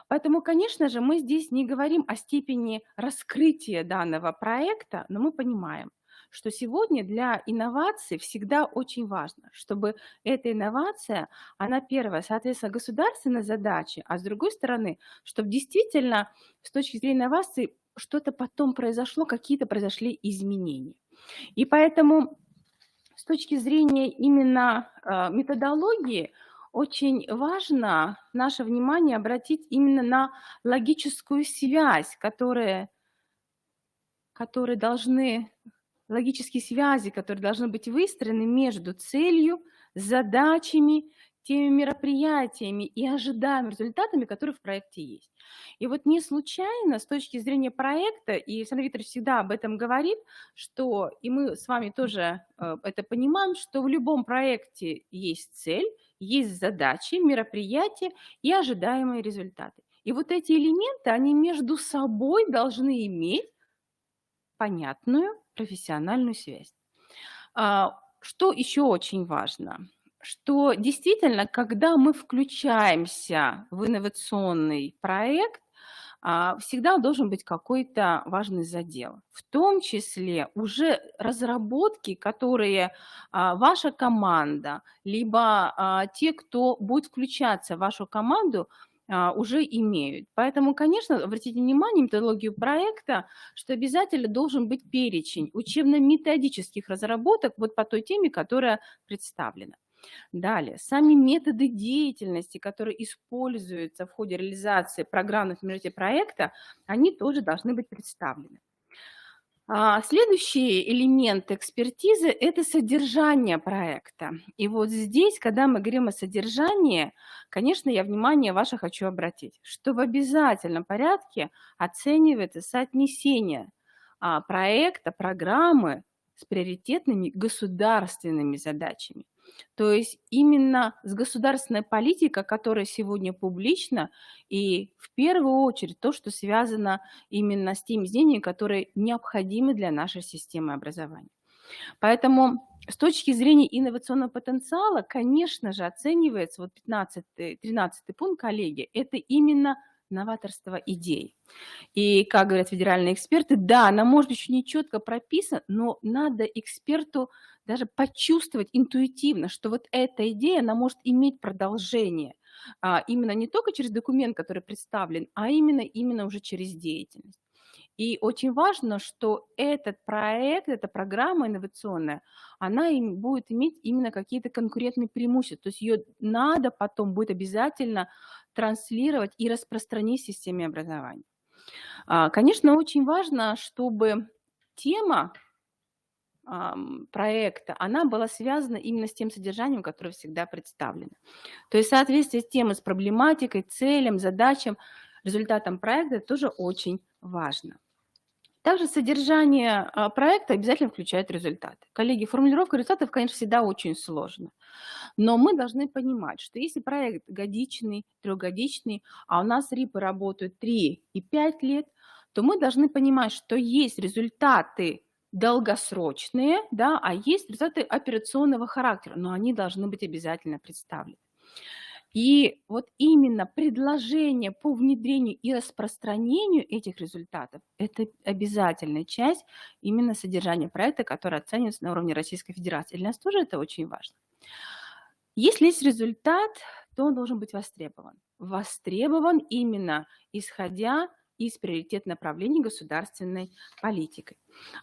Поэтому, конечно же, мы здесь не говорим о степени раскрытия данного проекта, но мы понимаем, что сегодня для инноваций всегда очень важно, чтобы эта инновация, она первая, соответственно, государственной задаче, а с другой стороны, чтобы действительно с точки зрения инноваций что-то потом произошло, какие-то произошли изменения. И поэтому с точки зрения именно методологии очень важно наше внимание обратить именно на логическую связь, которые должны логические связи, которые должны быть выстроены между целью, задачами, теми мероприятиями и ожидаемыми результатами, которые в проекте есть. И вот не случайно с точки зрения проекта, и Александр Викторович всегда об этом говорит, что, и мы с вами тоже это понимаем, что в любом проекте есть цель, есть задачи, мероприятия и ожидаемые результаты. И вот эти элементы, они между собой должны иметь понятную профессиональную связь. Что еще очень важно? Что действительно, когда мы включаемся в инновационный проект, всегда должен быть какой-то важный задел. В том числе уже разработки, которые ваша команда, либо те, кто будет включаться в вашу команду, уже имеют. Поэтому, конечно, обратите внимание на методологию проекта, что обязательно должен быть перечень учебно-методических разработок вот по той теме, которая представлена. Далее, сами методы деятельности, которые используются в ходе реализации программных мероприятий проекта, они тоже должны быть представлены. Следующий элемент экспертизы – это содержание проекта. И вот здесь, когда мы говорим о содержании, конечно, я внимание ваше хочу обратить, что в обязательном порядке оценивается соотнесение проекта, программы с приоритетными государственными задачами. То есть именно с государственной политикой, которая сегодня публична, и в первую очередь то, что связано именно с теми изменениями, которые необходимы для нашей системы образования. Поэтому с точки зрения инновационного потенциала, конечно же, оценивается вот 13 пункт, коллеги, это именно новаторство идей. И, как говорят федеральные эксперты, да, она может быть еще не четко прописана, но надо эксперту даже почувствовать интуитивно, что вот эта идея, она может иметь продолжение. Именно не только через документ, который представлен, а именно уже через деятельность. И очень важно, что этот проект, эта программа инновационная, она будет иметь именно какие-то конкурентные преимущества. То есть ее надо потом будет обязательно транслировать и распространить в системе образования. Конечно, очень важно, чтобы тема проекта, она была связана именно с тем содержанием, которое всегда представлено. То есть соответствие с темой, с проблематикой, целям, задачам, результатам проекта тоже очень важно. Также содержание проекта обязательно включает результаты. Коллеги, формулировка результатов, конечно, всегда очень сложно. Но мы должны понимать, что если проект годичный, трехгодичный, а у нас РИПы работают 3 и 5 лет, то мы должны понимать, что есть результаты долгосрочные, да, а есть результаты операционного характера, но они должны быть обязательно представлены. И вот именно предложение по внедрению и распространению этих результатов – это обязательная часть именно содержания проекта, который оценивается на уровне Российской Федерации. Для нас тоже это очень важно. Если есть результат, то он должен быть востребован. Востребован именно исходя из приоритетных направлений государственной политикой.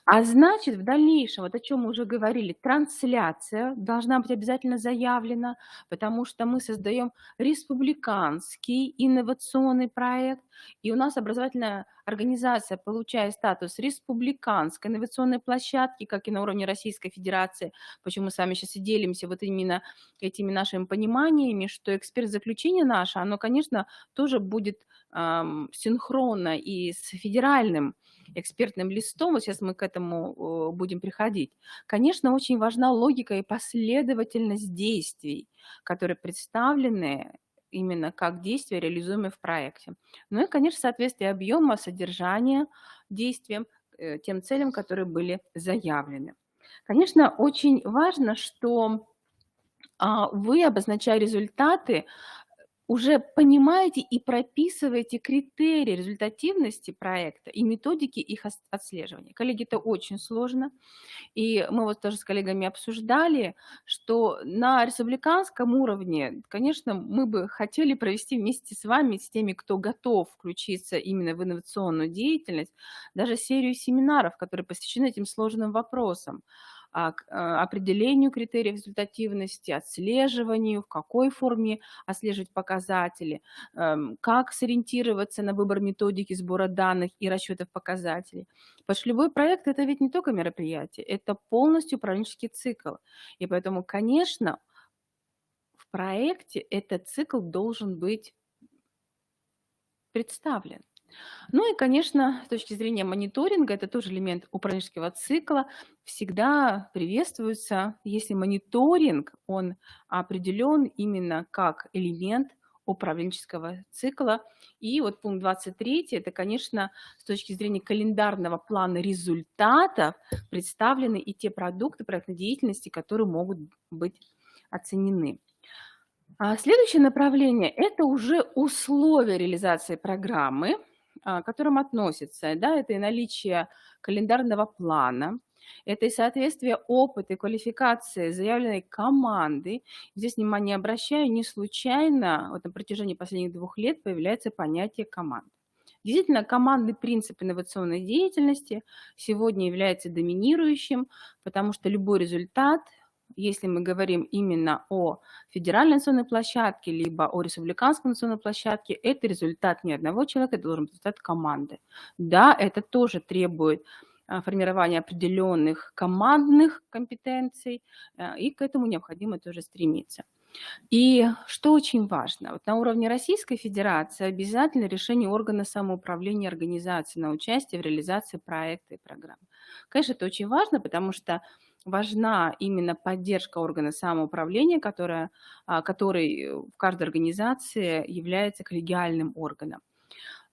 А значит, в дальнейшем, вот о чем мы уже говорили, трансляция должна быть обязательно заявлена, потому что мы создаем республиканский инновационный проект, и у нас образовательная организация получает статус республиканской инновационной площадки, как и на уровне Российской Федерации. Почему мы с вами сейчас и делимся вот именно этими нашими пониманиями, что эксперт-заключение наше, оно, конечно, тоже будет синхронно и с федеральным экспертным листом, вот сейчас мы к этому будем приходить. Конечно, очень важна логика и последовательность действий, которые представлены именно как действия, реализуемые в проекте. Ну и, конечно, соответствие объема, содержания действиям, тем целям, которые были заявлены. Конечно, очень важно, что вы, обозначая результаты, уже понимаете и прописываете критерии результативности проекта и методики их отслеживания. Коллеги, это очень сложно. И мы вот тоже с коллегами обсуждали, что на республиканском уровне, конечно, мы бы хотели провести вместе с вами, с теми, кто готов включиться именно в инновационную деятельность, даже серию семинаров, которые посвящены этим сложным вопросам. определению критериев результативности, отслеживанию, в какой форме отслеживать показатели, как сориентироваться на выбор методики сбора данных и расчетов показателей. Пошлевой проект – это ведь не только мероприятие, это полностью управленческий цикл. И поэтому, конечно, в проекте этот цикл должен быть представлен. Ну и, конечно, с точки зрения мониторинга, это тоже элемент управленческого цикла, всегда приветствуется, если мониторинг, он определен именно как элемент управленческого цикла. И вот пункт 23, это, конечно, с точки зрения календарного плана результатов представлены и те продукты проектной деятельности, которые могут быть оценены. Следующее направление – это уже условия реализации программы, к которым относятся, да, это и наличие календарного плана, это и соответствие опыта и квалификации заявленной команды. Здесь внимание обращаю, не случайно вот на протяжении последних 2 лет появляется понятие команд. Действительно, командный принцип инновационной деятельности сегодня является доминирующим, потому что любой результат, если мы говорим именно о федеральной инновационной площадке, либо о республиканской инновационной площадке, это результат не одного человека, это должен быть результат команды. Да, это тоже требует формирования определенных командных компетенций, и к этому необходимо тоже стремиться. И что очень важно, вот на уровне Российской Федерации обязательно решение органа самоуправления организации на участие в реализации проекта и программ. Конечно, это очень важно, потому что важна именно поддержка органа самоуправления, который в каждой организации является коллегиальным органом.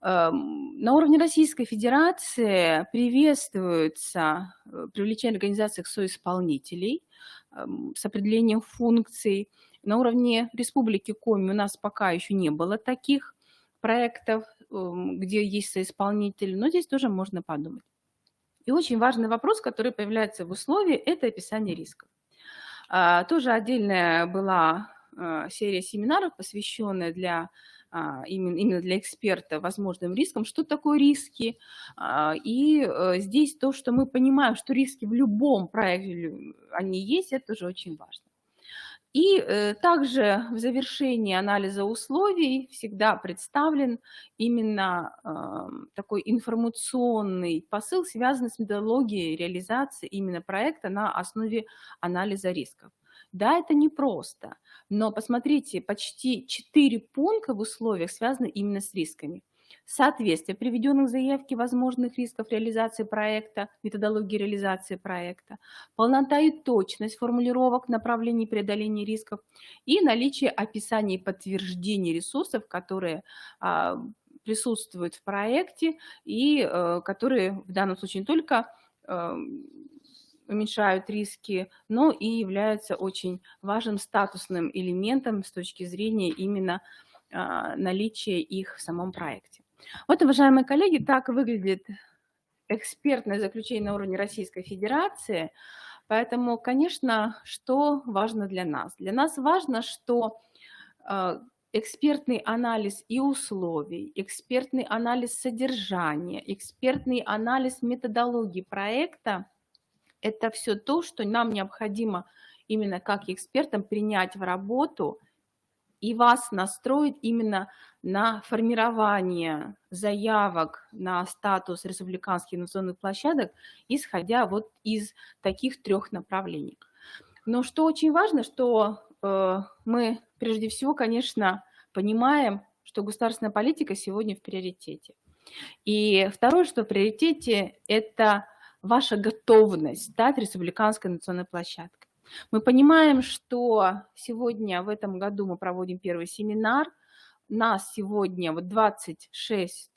На уровне Российской Федерации приветствуется привлечение организаций к соисполнителей с определением функций. На уровне Республики Коми у нас пока еще не было таких проектов, где есть соисполнитель, но здесь тоже можно подумать. И очень важный вопрос, который появляется в условии, это описание рисков. Тоже отдельная была серия семинаров, посвященная именно для эксперта возможным рискам, что такое риски. И здесь то, что мы понимаем, что риски в любом проекте, они есть, это тоже очень важно. И также в завершении анализа условий всегда представлен именно такой информационный посыл, связанный с методологией реализации именно проекта на основе анализа рисков. Да, это непросто, но посмотрите, почти 4 пункта в условиях связаны именно с рисками. Соответствие приведенных в заявке возможных рисков реализации проекта, методологии реализации проекта, полнота и точность формулировок направлений преодоления рисков и наличие описания и подтверждения ресурсов, которые присутствуют в проекте и которые в данном случае не только уменьшают риски, но и являются очень важным статусным элементом с точки зрения именно наличия их в самом проекте. Вот, уважаемые коллеги, так выглядит экспертное заключение на уровне Российской Федерации. Поэтому, конечно, что важно для нас? Для нас важно, что экспертный анализ и условий, экспертный анализ содержания, экспертный анализ методологии проекта – это все то, что нам необходимо именно как экспертам принять в работу и вас настроить именно на формирование заявок на статус республиканских инновационных площадок, исходя вот из таких 3 направлений. Но что очень важно, что мы прежде всего, конечно, понимаем, что государственная политика сегодня в приоритете. И второе, что в приоритете, это ваша готовность стать республиканской инновационной площадкой. Мы понимаем, что сегодня, в этом году мы проводим первый семинар. Нас сегодня 26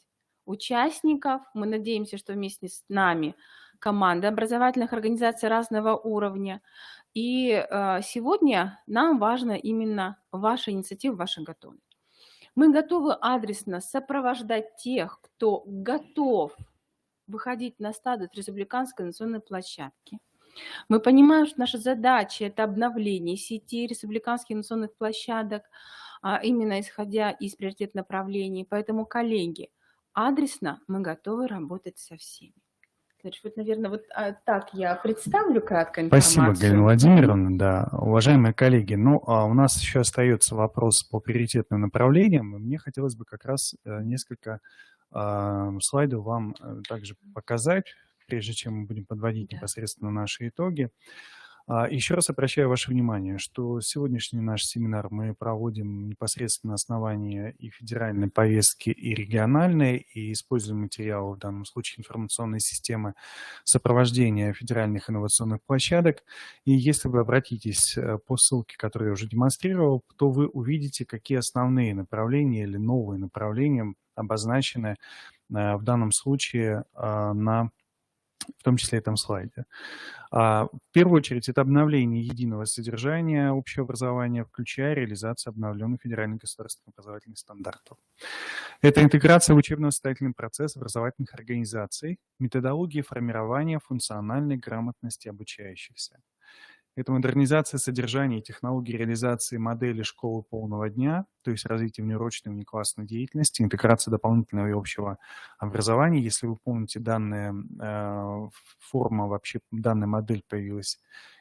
участников. Мы надеемся, что вместе с нами команда образовательных организаций разного уровня. И сегодня нам важна именно ваша инициатива, ваша готовность. Мы готовы адресно сопровождать тех, кто готов выходить на статус республиканской инновационной площадки. Мы понимаем, что наша задача – это обновление сети республиканских инновационных площадок, именно исходя из приоритетных направлений. Поэтому, коллеги, адресно мы готовы работать со всеми. Значит, вот, наверное, вот так я представлю кратко Спасибо, Галина информацию. Владимировна. Да, уважаемые коллеги, ну, у нас еще остается вопрос по приоритетным направлениям. И мне хотелось бы как раз несколько слайдов вам также показать, прежде чем мы будем подводить Да. непосредственно наши итоги. Еще раз обращаю ваше внимание, что сегодняшний наш семинар мы проводим непосредственно на основании и федеральной повестки, и региональной, и используем материалы, в данном случае информационной системы сопровождения федеральных инновационных площадок. И если вы обратитесь по ссылке, которую я уже демонстрировал, то вы увидите, какие основные направления или новые направления обозначены в данном случае в том числе и этом слайде. В первую очередь, это обновление единого содержания общего образования, включая реализацию обновленных федеральных государственных образовательных стандартов. Это интеграция в учебно-воспитательный процесс образовательных организаций, методологии формирования функциональной грамотности обучающихся. Это модернизация содержания и технологий реализации модели школы полного дня, то есть развитие внеурочной и внеклассной деятельности, интеграция дополнительного и общего образования. Если вы помните, данная форма, вообще данная модель появилась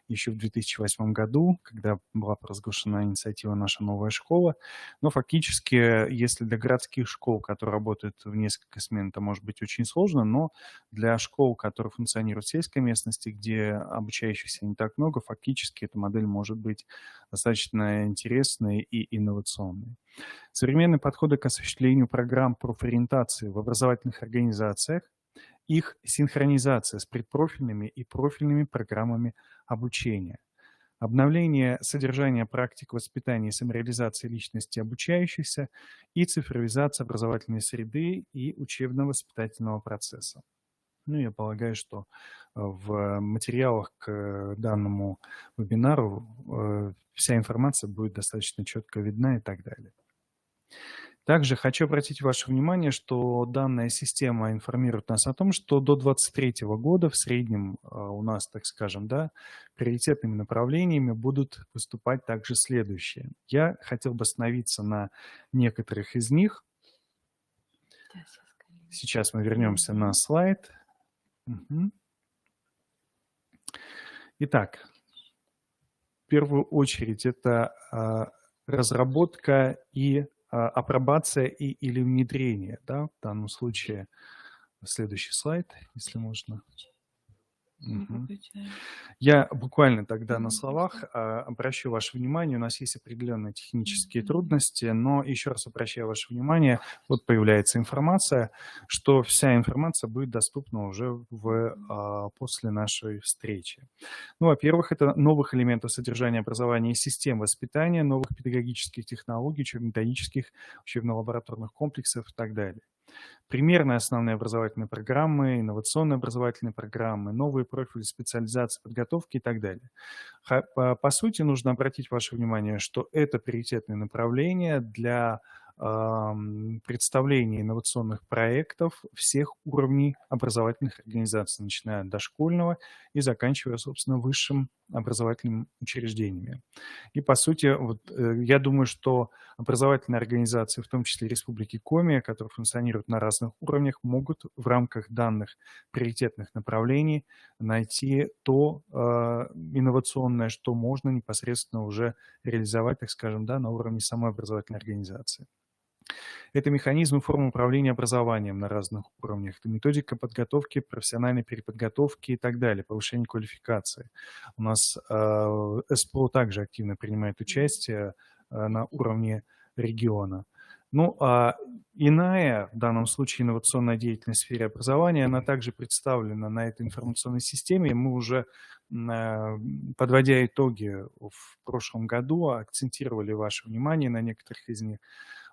еще в 2008 году, когда была провозглашена инициатива «Наша новая школа». Но фактически, если для городских школ, которые работают в несколько смен, это может быть очень сложно, но для школ, которые функционируют в сельской местности, где обучающихся не так много, фактически эта модель может быть достаточно интересной и инновационной. Современные подходы к осуществлению программ профориентации в образовательных организациях, их синхронизация с предпрофильными и профильными программами обучения, обновление содержания практик воспитания и самореализации личности обучающихся и цифровизация образовательной среды и учебно-воспитательного процесса. Ну, я полагаю, что в материалах к данному вебинару вся информация будет достаточно четко видна и так далее. Также хочу обратить ваше внимание, что данная система информирует нас о том, что до 2023 года в среднем у нас, так скажем, да, приоритетными направлениями будут выступать также следующие. Я хотел бы остановиться на некоторых из них. Сейчас мы вернемся на слайд. Итак, в первую очередь это разработка и апробация или внедрение, да, в данном случае. Следующий слайд, если можно. Я буквально тогда на словах обращу ваше внимание, у нас есть определенные технические трудности, но еще раз обращаю ваше внимание, вот появляется информация, что вся информация будет доступна уже после нашей встречи. Ну, во-первых, это новых элементов содержания образования и систем воспитания, новых педагогических технологий, учебно-методических, учебно-лабораторных комплексов и так далее. Примерные основные образовательные программы, инновационные образовательные программы, новые профили специализации, подготовки и так далее. По сути, нужно обратить ваше внимание, что это приоритетные направления для представления инновационных проектов всех уровней образовательных организаций, начиная от дошкольного и заканчивая, собственно, высшим образовательными учреждениями. И, по сути, вот, я думаю, что образовательные организации, в том числе Республики Коми, которые функционируют на разных уровнях, могут в рамках данных приоритетных направлений найти то инновационное, что можно непосредственно уже реализовать, так скажем, да, на уровне самой образовательной организации. Это механизмы формы управления образованием на разных уровнях, это методика подготовки, профессиональной переподготовки и так далее, повышение квалификации. У нас СПО также активно принимает участие на уровне региона. Ну, а иная, в данном случае инновационная деятельность в сфере образования, она также представлена на этой информационной системе. И мы уже, подводя итоги в прошлом году, акцентировали ваше внимание на некоторых из них,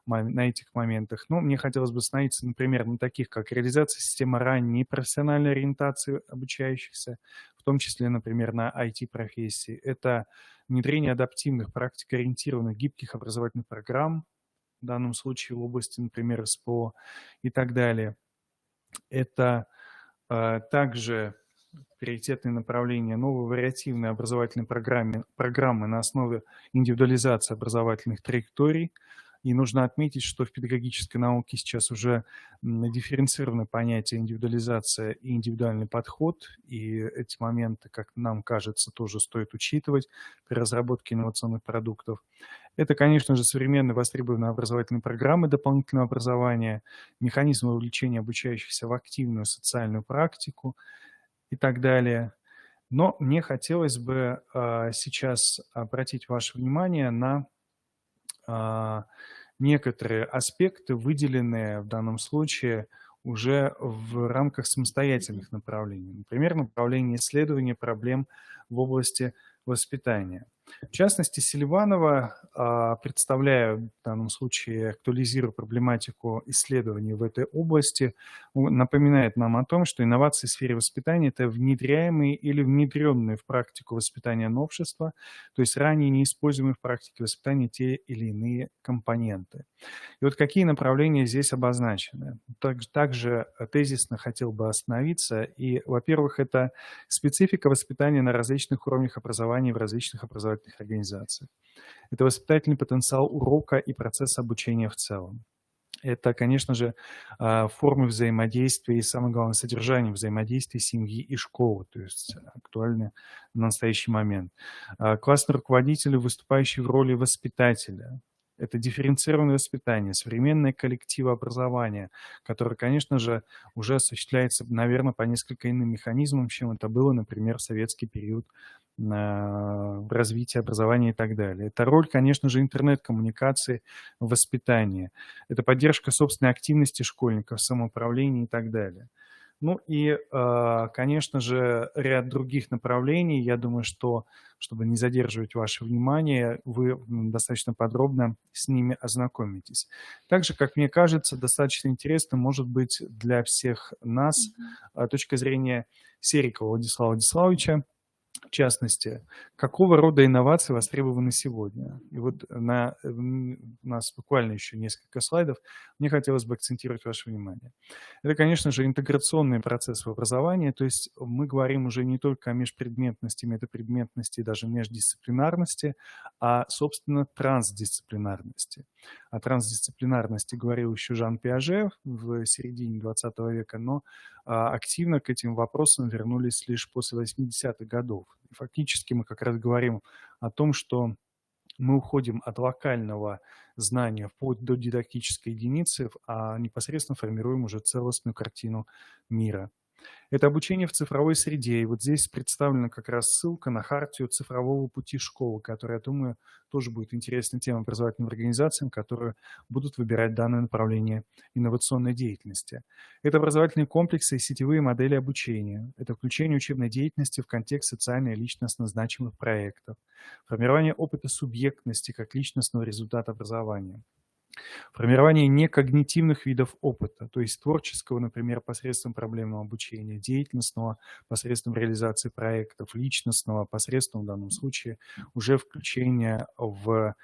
на этих моментах. Но мне хотелось бы остановиться, например, на таких, как реализация системы ранней профессиональной ориентации обучающихся, в том числе, например, на IT-профессии. Это внедрение адаптивных, практикоориентированных, гибких образовательных программ, в данном случае в области, например, СПО и так далее. Это также приоритетные направления, новые вариативные образовательные программы на основе индивидуализации образовательных траекторий. И нужно отметить, что в педагогической науке сейчас уже дифференцированы понятия индивидуализация и индивидуальный подход, и эти моменты, как нам кажется, тоже стоит учитывать при разработке инновационных продуктов. Это, конечно же, современные востребованные образовательные программы дополнительного образования, механизмы вовлечения обучающихся в активную социальную практику и так далее. Но мне хотелось бы сейчас обратить ваше внимание на некоторые аспекты, выделенные в данном случае уже в рамках самостоятельных направлений. Например, направление исследования проблем в области воспитания. В частности, Селиванова, представляя в данном случае, актуализируя проблематику исследований в этой области, напоминает нам о том, что инновации в сфере воспитания – это внедряемые или внедренные в практику воспитания новшества, то есть ранее неиспользуемые в практике воспитания те или иные компоненты. И вот какие направления здесь обозначены? Также тезисно хотел бы остановиться. И, во-первых, это специфика воспитания на различных уровнях образования в различных образовательных организациях. Это воспитательный потенциал урока и процесс обучения в целом. Это, конечно же, формы взаимодействия и, самое главное, содержание взаимодействия семьи и школы, то есть актуально на настоящий момент. Классный руководитель, выступающий в роли воспитателя. Это дифференцированное воспитание, современное коллективное образование, которое, конечно же, уже осуществляется, наверное, по несколько иным механизмам, чем это было, например, в советский период развития образования и так далее. Это роль, конечно же, интернет-коммуникации в воспитании. Это поддержка собственной активности школьников, самоуправления и так далее. Ну и, конечно же, ряд других направлений. Я думаю, что, чтобы не задерживать ваше внимание, вы достаточно подробно с ними ознакомитесь. Также, как мне кажется, достаточно интересно может быть для всех нас точка зрения Серикова Владислава Владиславовича, в частности, какого рода инновации востребованы сегодня. И вот у нас буквально еще несколько слайдов. Мне хотелось бы акцентировать ваше внимание. Это, конечно же, интеграционный процесс в образовании, то есть мы говорим уже не только о межпредметности, метапредметности и даже междисциплинарности, а, собственно, трансдисциплинарности. О трансдисциплинарности говорил еще Жан Пиаже в середине 20 века, но активно к этим вопросам вернулись лишь после 80-х годов. И фактически мы как раз говорим о том, что мы уходим от локального знания вплоть до дидактической единицы, а непосредственно формируем уже целостную картину мира. Это обучение в цифровой среде. И вот здесь представлена как раз ссылка на хартию цифрового пути школы, которая, я думаю, тоже будет интересной темой образовательным организациям, которые будут выбирать данное направление инновационной деятельности. Это образовательные комплексы и сетевые модели обучения. Это включение учебной деятельности в контекст социально и личностно значимых проектов. Формирование опыта субъектности как личностного результата образования. Формирование некогнитивных видов опыта, то есть творческого, например, посредством проблемного обучения, деятельностного посредством реализации проектов, личностного посредством, в данном случае, уже включения в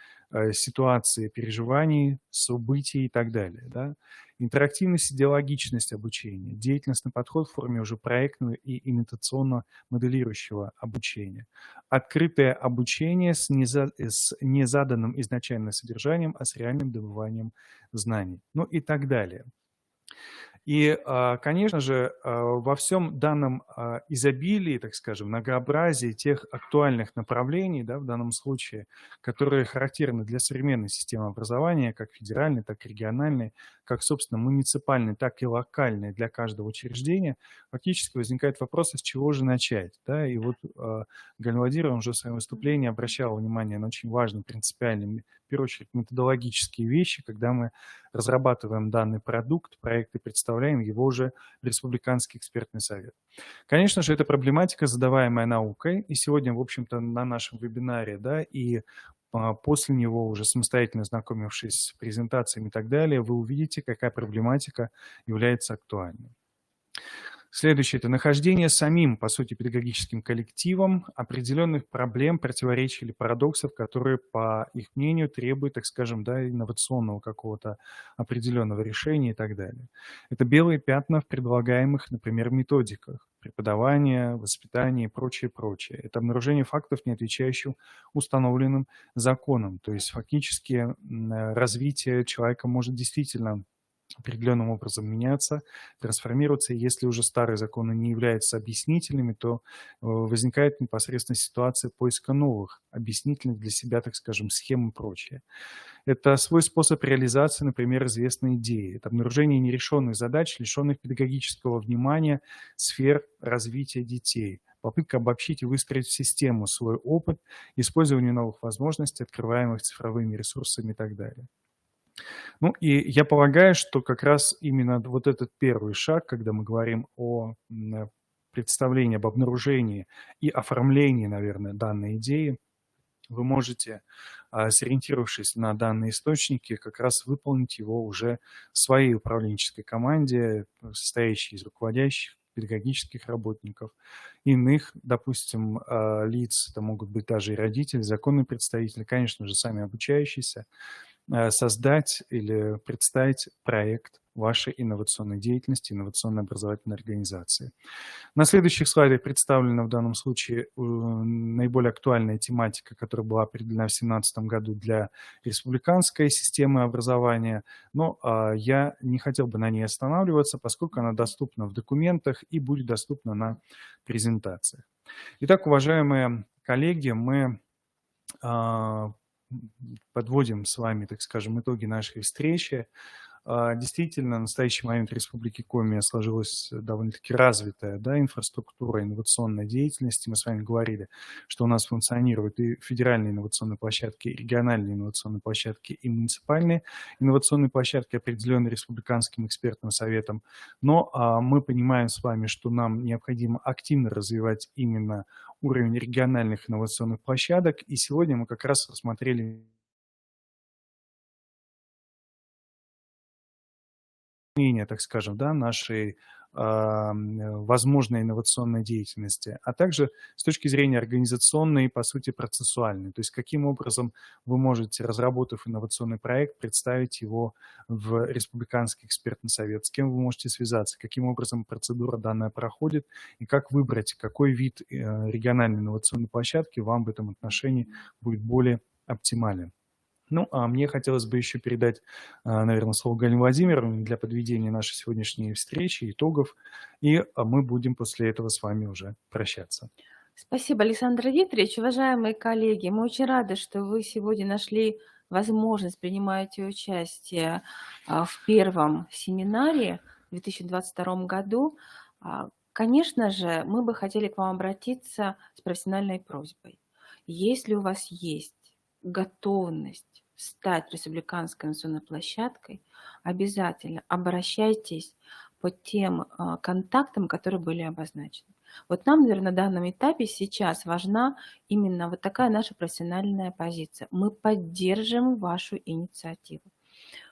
ситуации переживаний, событий и так далее. Да? Интерактивность и диалогичность обучения, деятельностный подход в форме уже проектного и имитационно-моделирующего обучения. Открытое обучение с незаданным изначально содержанием, а с реальным добыванием знаний. Ну и так далее. И, конечно же, во всем данном изобилии, так скажем, многообразии тех актуальных направлений, да, в данном случае, которые характерны для современной системы образования, как федеральной, так и региональной, как, собственно, муниципальной, так и локальной для каждого учреждения, фактически возникает вопрос, с чего же начать. Да? И вот Галина Владимировна уже в своем выступлении обращала внимание на очень важные, принципиальные, в первую очередь, методологические вещи, когда мы разрабатываем данный продукт, проект и представляем его уже в Республиканский экспертный совет. Конечно же, это проблематика, задаваемая наукой, и сегодня, в общем-то, на нашем вебинаре, да, и после него, уже самостоятельно ознакомившись с презентациями и так далее, вы увидите, какая проблематика является актуальной. Следующее – это нахождение самим, по сути, педагогическим коллективом определенных проблем, противоречий или парадоксов, которые, по их мнению, требуют, так скажем, да, инновационного какого-то определенного решения и так далее. Это белые пятна в предлагаемых, например, методиках преподавания, воспитания и прочее, прочее. Это обнаружение фактов, не отвечающих установленным законам. То есть фактически развитие человека может действительно определенным образом меняться, трансформироваться. И если уже старые законы не являются объяснительными, то возникает непосредственно ситуация поиска новых объяснительных для себя, так скажем, схем и прочее. Это свой способ реализации, например, известной идеи. Это обнаружение нерешенных задач, лишенных педагогического внимания сфер развития детей. Попытка обобщить и выстроить в систему свой опыт, использование новых возможностей, открываемых цифровыми ресурсами и так далее. Ну и я полагаю, что как раз именно вот этот первый шаг, когда мы говорим о представлении, об обнаружении и оформлении, наверное, данной идеи, вы можете, сориентировавшись на данные источники, как раз выполнить его уже в своей управленческой команде, состоящей из руководящих, педагогических работников, иных, допустим, лиц, это могут быть даже и родители, законные представители, конечно же, сами обучающиеся, создать или представить проект вашей инновационной деятельности, инновационной образовательной организации. На следующих слайдах представлена в данном случае наиболее актуальная тематика, которая была определена в 2017 году для республиканской системы образования, но я не хотел бы на ней останавливаться, поскольку она доступна в документах и будет доступна на презентациях. Итак, уважаемые коллеги, мы подводим с вами, так скажем, итоги нашей встречи. Действительно, в настоящий момент в Республике Коми сложилась довольно-таки развитая, да, инфраструктура инновационной деятельности. Мы с вами говорили, что у нас функционируют и федеральные инновационные площадки, и региональные инновационные площадки, и муниципальные инновационные площадки, определенные Республиканским экспертным советом. Но мы понимаем с вами, что нам необходимо активно развивать именно уровень региональных инновационных площадок. И сегодня мы как раз рассмотрели, так скажем, да, нашей возможной инновационной деятельности, а также с точки зрения организационной и, по сути, процессуальной. То есть каким образом вы можете, разработав инновационный проект, представить его в Республиканский экспертный совет, с кем вы можете связаться, каким образом процедура данная проходит и как выбрать, какой вид региональной инновационной площадки вам в этом отношении будет более оптимален. Ну, а мне хотелось бы еще передать, наверное, слово Галине Владимировне для подведения нашей сегодняшней встречи, итогов, и мы будем после этого с вами уже прощаться. Спасибо, Александр Викторович. Уважаемые коллеги, мы очень рады, что вы сегодня нашли возможность принимать участие в первом семинаре в 2022 году. Конечно же, мы бы хотели к вам обратиться с профессиональной просьбой. Если у вас есть готовность стать республиканской инновационной площадкой, обязательно обращайтесь по тем контактам, которые были обозначены. Вот нам, наверное, на данном этапе сейчас важна именно вот такая наша профессиональная позиция. Мы поддержим вашу инициативу.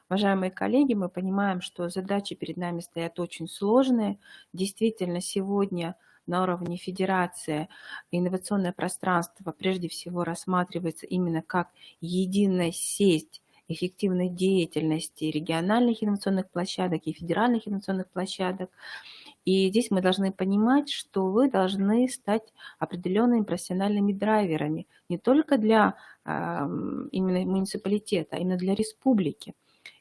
Уважаемые коллеги, мы понимаем, что задачи перед нами стоят очень сложные. Действительно, сегодня на уровне федерации инновационное пространство прежде всего рассматривается именно как единая сеть эффективной деятельности региональных инновационных площадок и федеральных инновационных площадок. И здесь мы должны понимать, что вы должны стать определенными профессиональными драйверами не только для именно муниципалитета, а именно для республики.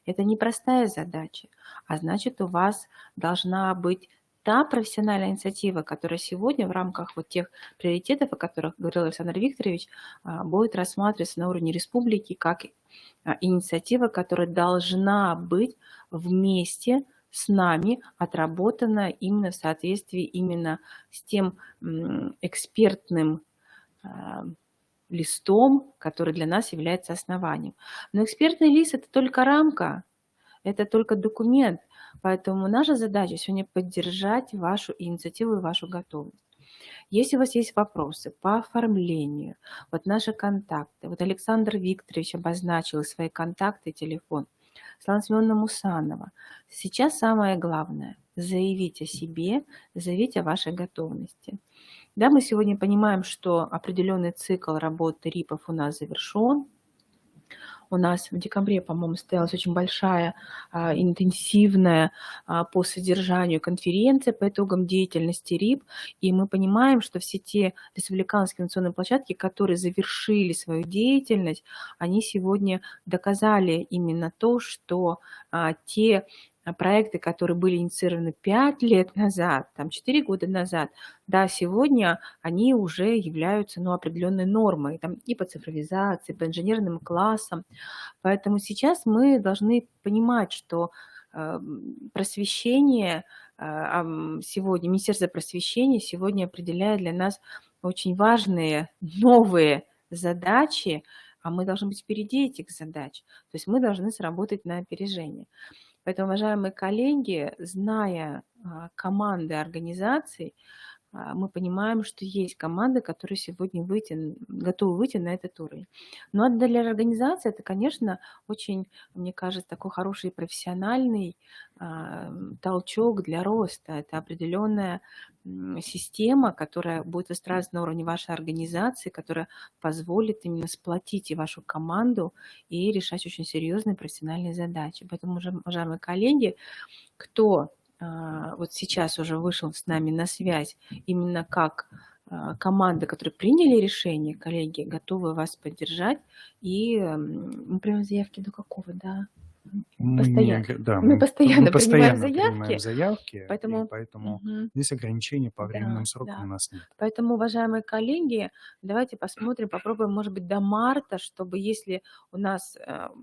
Это непростая задача, а значит, у вас должна быть та профессиональная инициатива, которая сегодня в рамках вот тех приоритетов, о которых говорил Александр Викторович, будет рассматриваться на уровне республики как инициатива, которая должна быть вместе с нами отработана именно в соответствии именно с тем экспертным листом, который для нас является основанием. Но экспертный лист – это только рамка, это только документ. Поэтому наша задача сегодня поддержать вашу инициативу и вашу готовность. Если у вас есть вопросы по оформлению, вот наши контакты, вот Александр Викторович обозначил свои контакты и телефон, Светлана Семеновна Мусанова. Сейчас самое главное заявить о себе, заявить о вашей готовности. Да, мы сегодня понимаем, что определенный цикл работы РИПов у нас завершен. У нас в декабре, по-моему, состоялась очень большая, интенсивная по содержанию конференция по итогам деятельности РИП. И мы понимаем, что все те республиканские инновационные площадки, которые завершили свою деятельность, они сегодня доказали именно то, что те проекты, которые были инициированы 5 лет назад, там 4 года назад, да, сегодня они уже являются, ну, определенной нормой, там, и по цифровизации, по инженерным классам. Поэтому сейчас мы должны понимать, что просвещение сегодня, Министерство просвещения сегодня определяет для нас очень важные новые задачи, а мы должны быть впереди этих задач. То есть мы должны сработать на опережение. Поэтому, уважаемые коллеги, зная команды организаций, мы понимаем, что есть команды, которые сегодня готовы выйти на этот уровень. Но для организации это, конечно, очень, мне кажется, такой хороший профессиональный толчок для роста. Это определенная система, которая будет выстраиваться на уровне вашей организации, которая позволит именно сплотить и вашу команду и решать очень серьезные профессиональные задачи. Поэтому, уважаемые коллеги, кто вот сейчас уже вышел с нами на связь именно как команда, которые приняли решение, коллеги, готовы вас поддержать. И мы принимаем заявки до какого, да? Постоянно. Да, Мы мы постоянно принимаем принимаем заявки, заявки, и поэтому поэтому здесь ограничений по временным срокам у да. нас нет. Поэтому, уважаемые коллеги, давайте посмотрим, попробуем, может быть, до марта, чтобы если у нас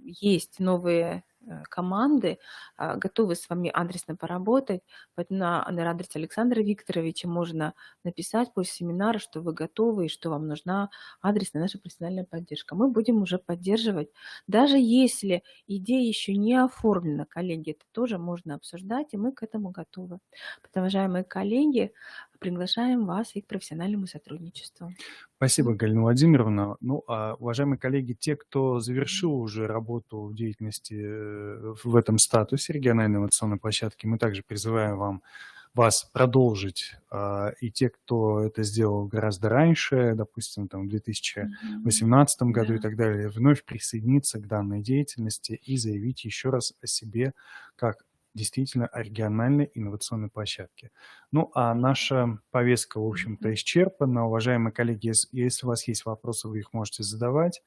есть новые команды, готовы с вами адресно поработать, поэтому на адрес Александра Викторовича можно написать после семинара, что вы готовы и что вам нужна адресная наша профессиональная поддержка. Мы будем уже поддерживать. Даже если идея еще не оформлена, коллеги, это тоже можно обсуждать, и мы к этому готовы. Поэтому, уважаемые коллеги, приглашаем вас и к профессиональному сотрудничеству. Спасибо, Галина Владимировна. Ну, уважаемые коллеги, те, кто завершил уже работу в деятельности в этом статусе региональной инновационной площадки, мы также призываем вас продолжить. И те, кто это сделал гораздо раньше, допустим, там, в 2018 году и так далее, вновь присоединиться к данной деятельности и заявить еще раз о себе как действительно о региональной инновационной площадке. Ну, а наша повестка, в общем-то, исчерпана. Уважаемые коллеги, если у вас есть вопросы, вы их можете задавать.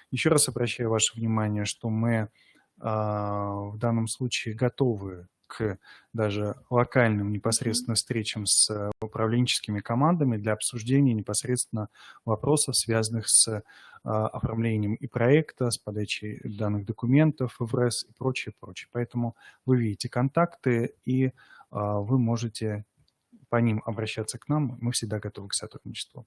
Еще раз обращаю ваше внимание, что мы в данном случае готовы к даже локальным непосредственно встречам с управленческими командами для обсуждения непосредственно вопросов, связанных с оформлением и проекта, с подачей данных документов в РЭС и прочее, прочее. Поэтому вы видите контакты, и вы можете по ним обращаться к нам. Мы всегда готовы к сотрудничеству.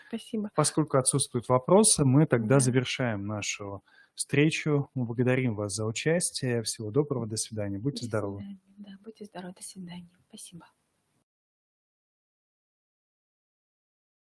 Спасибо. Поскольку отсутствуют вопросы, мы тогда завершаем нашу встречу. Мы благодарим вас за участие. Всего доброго, до свидания. Будьте здоровы. Да, будьте здоровы, до свидания. Спасибо.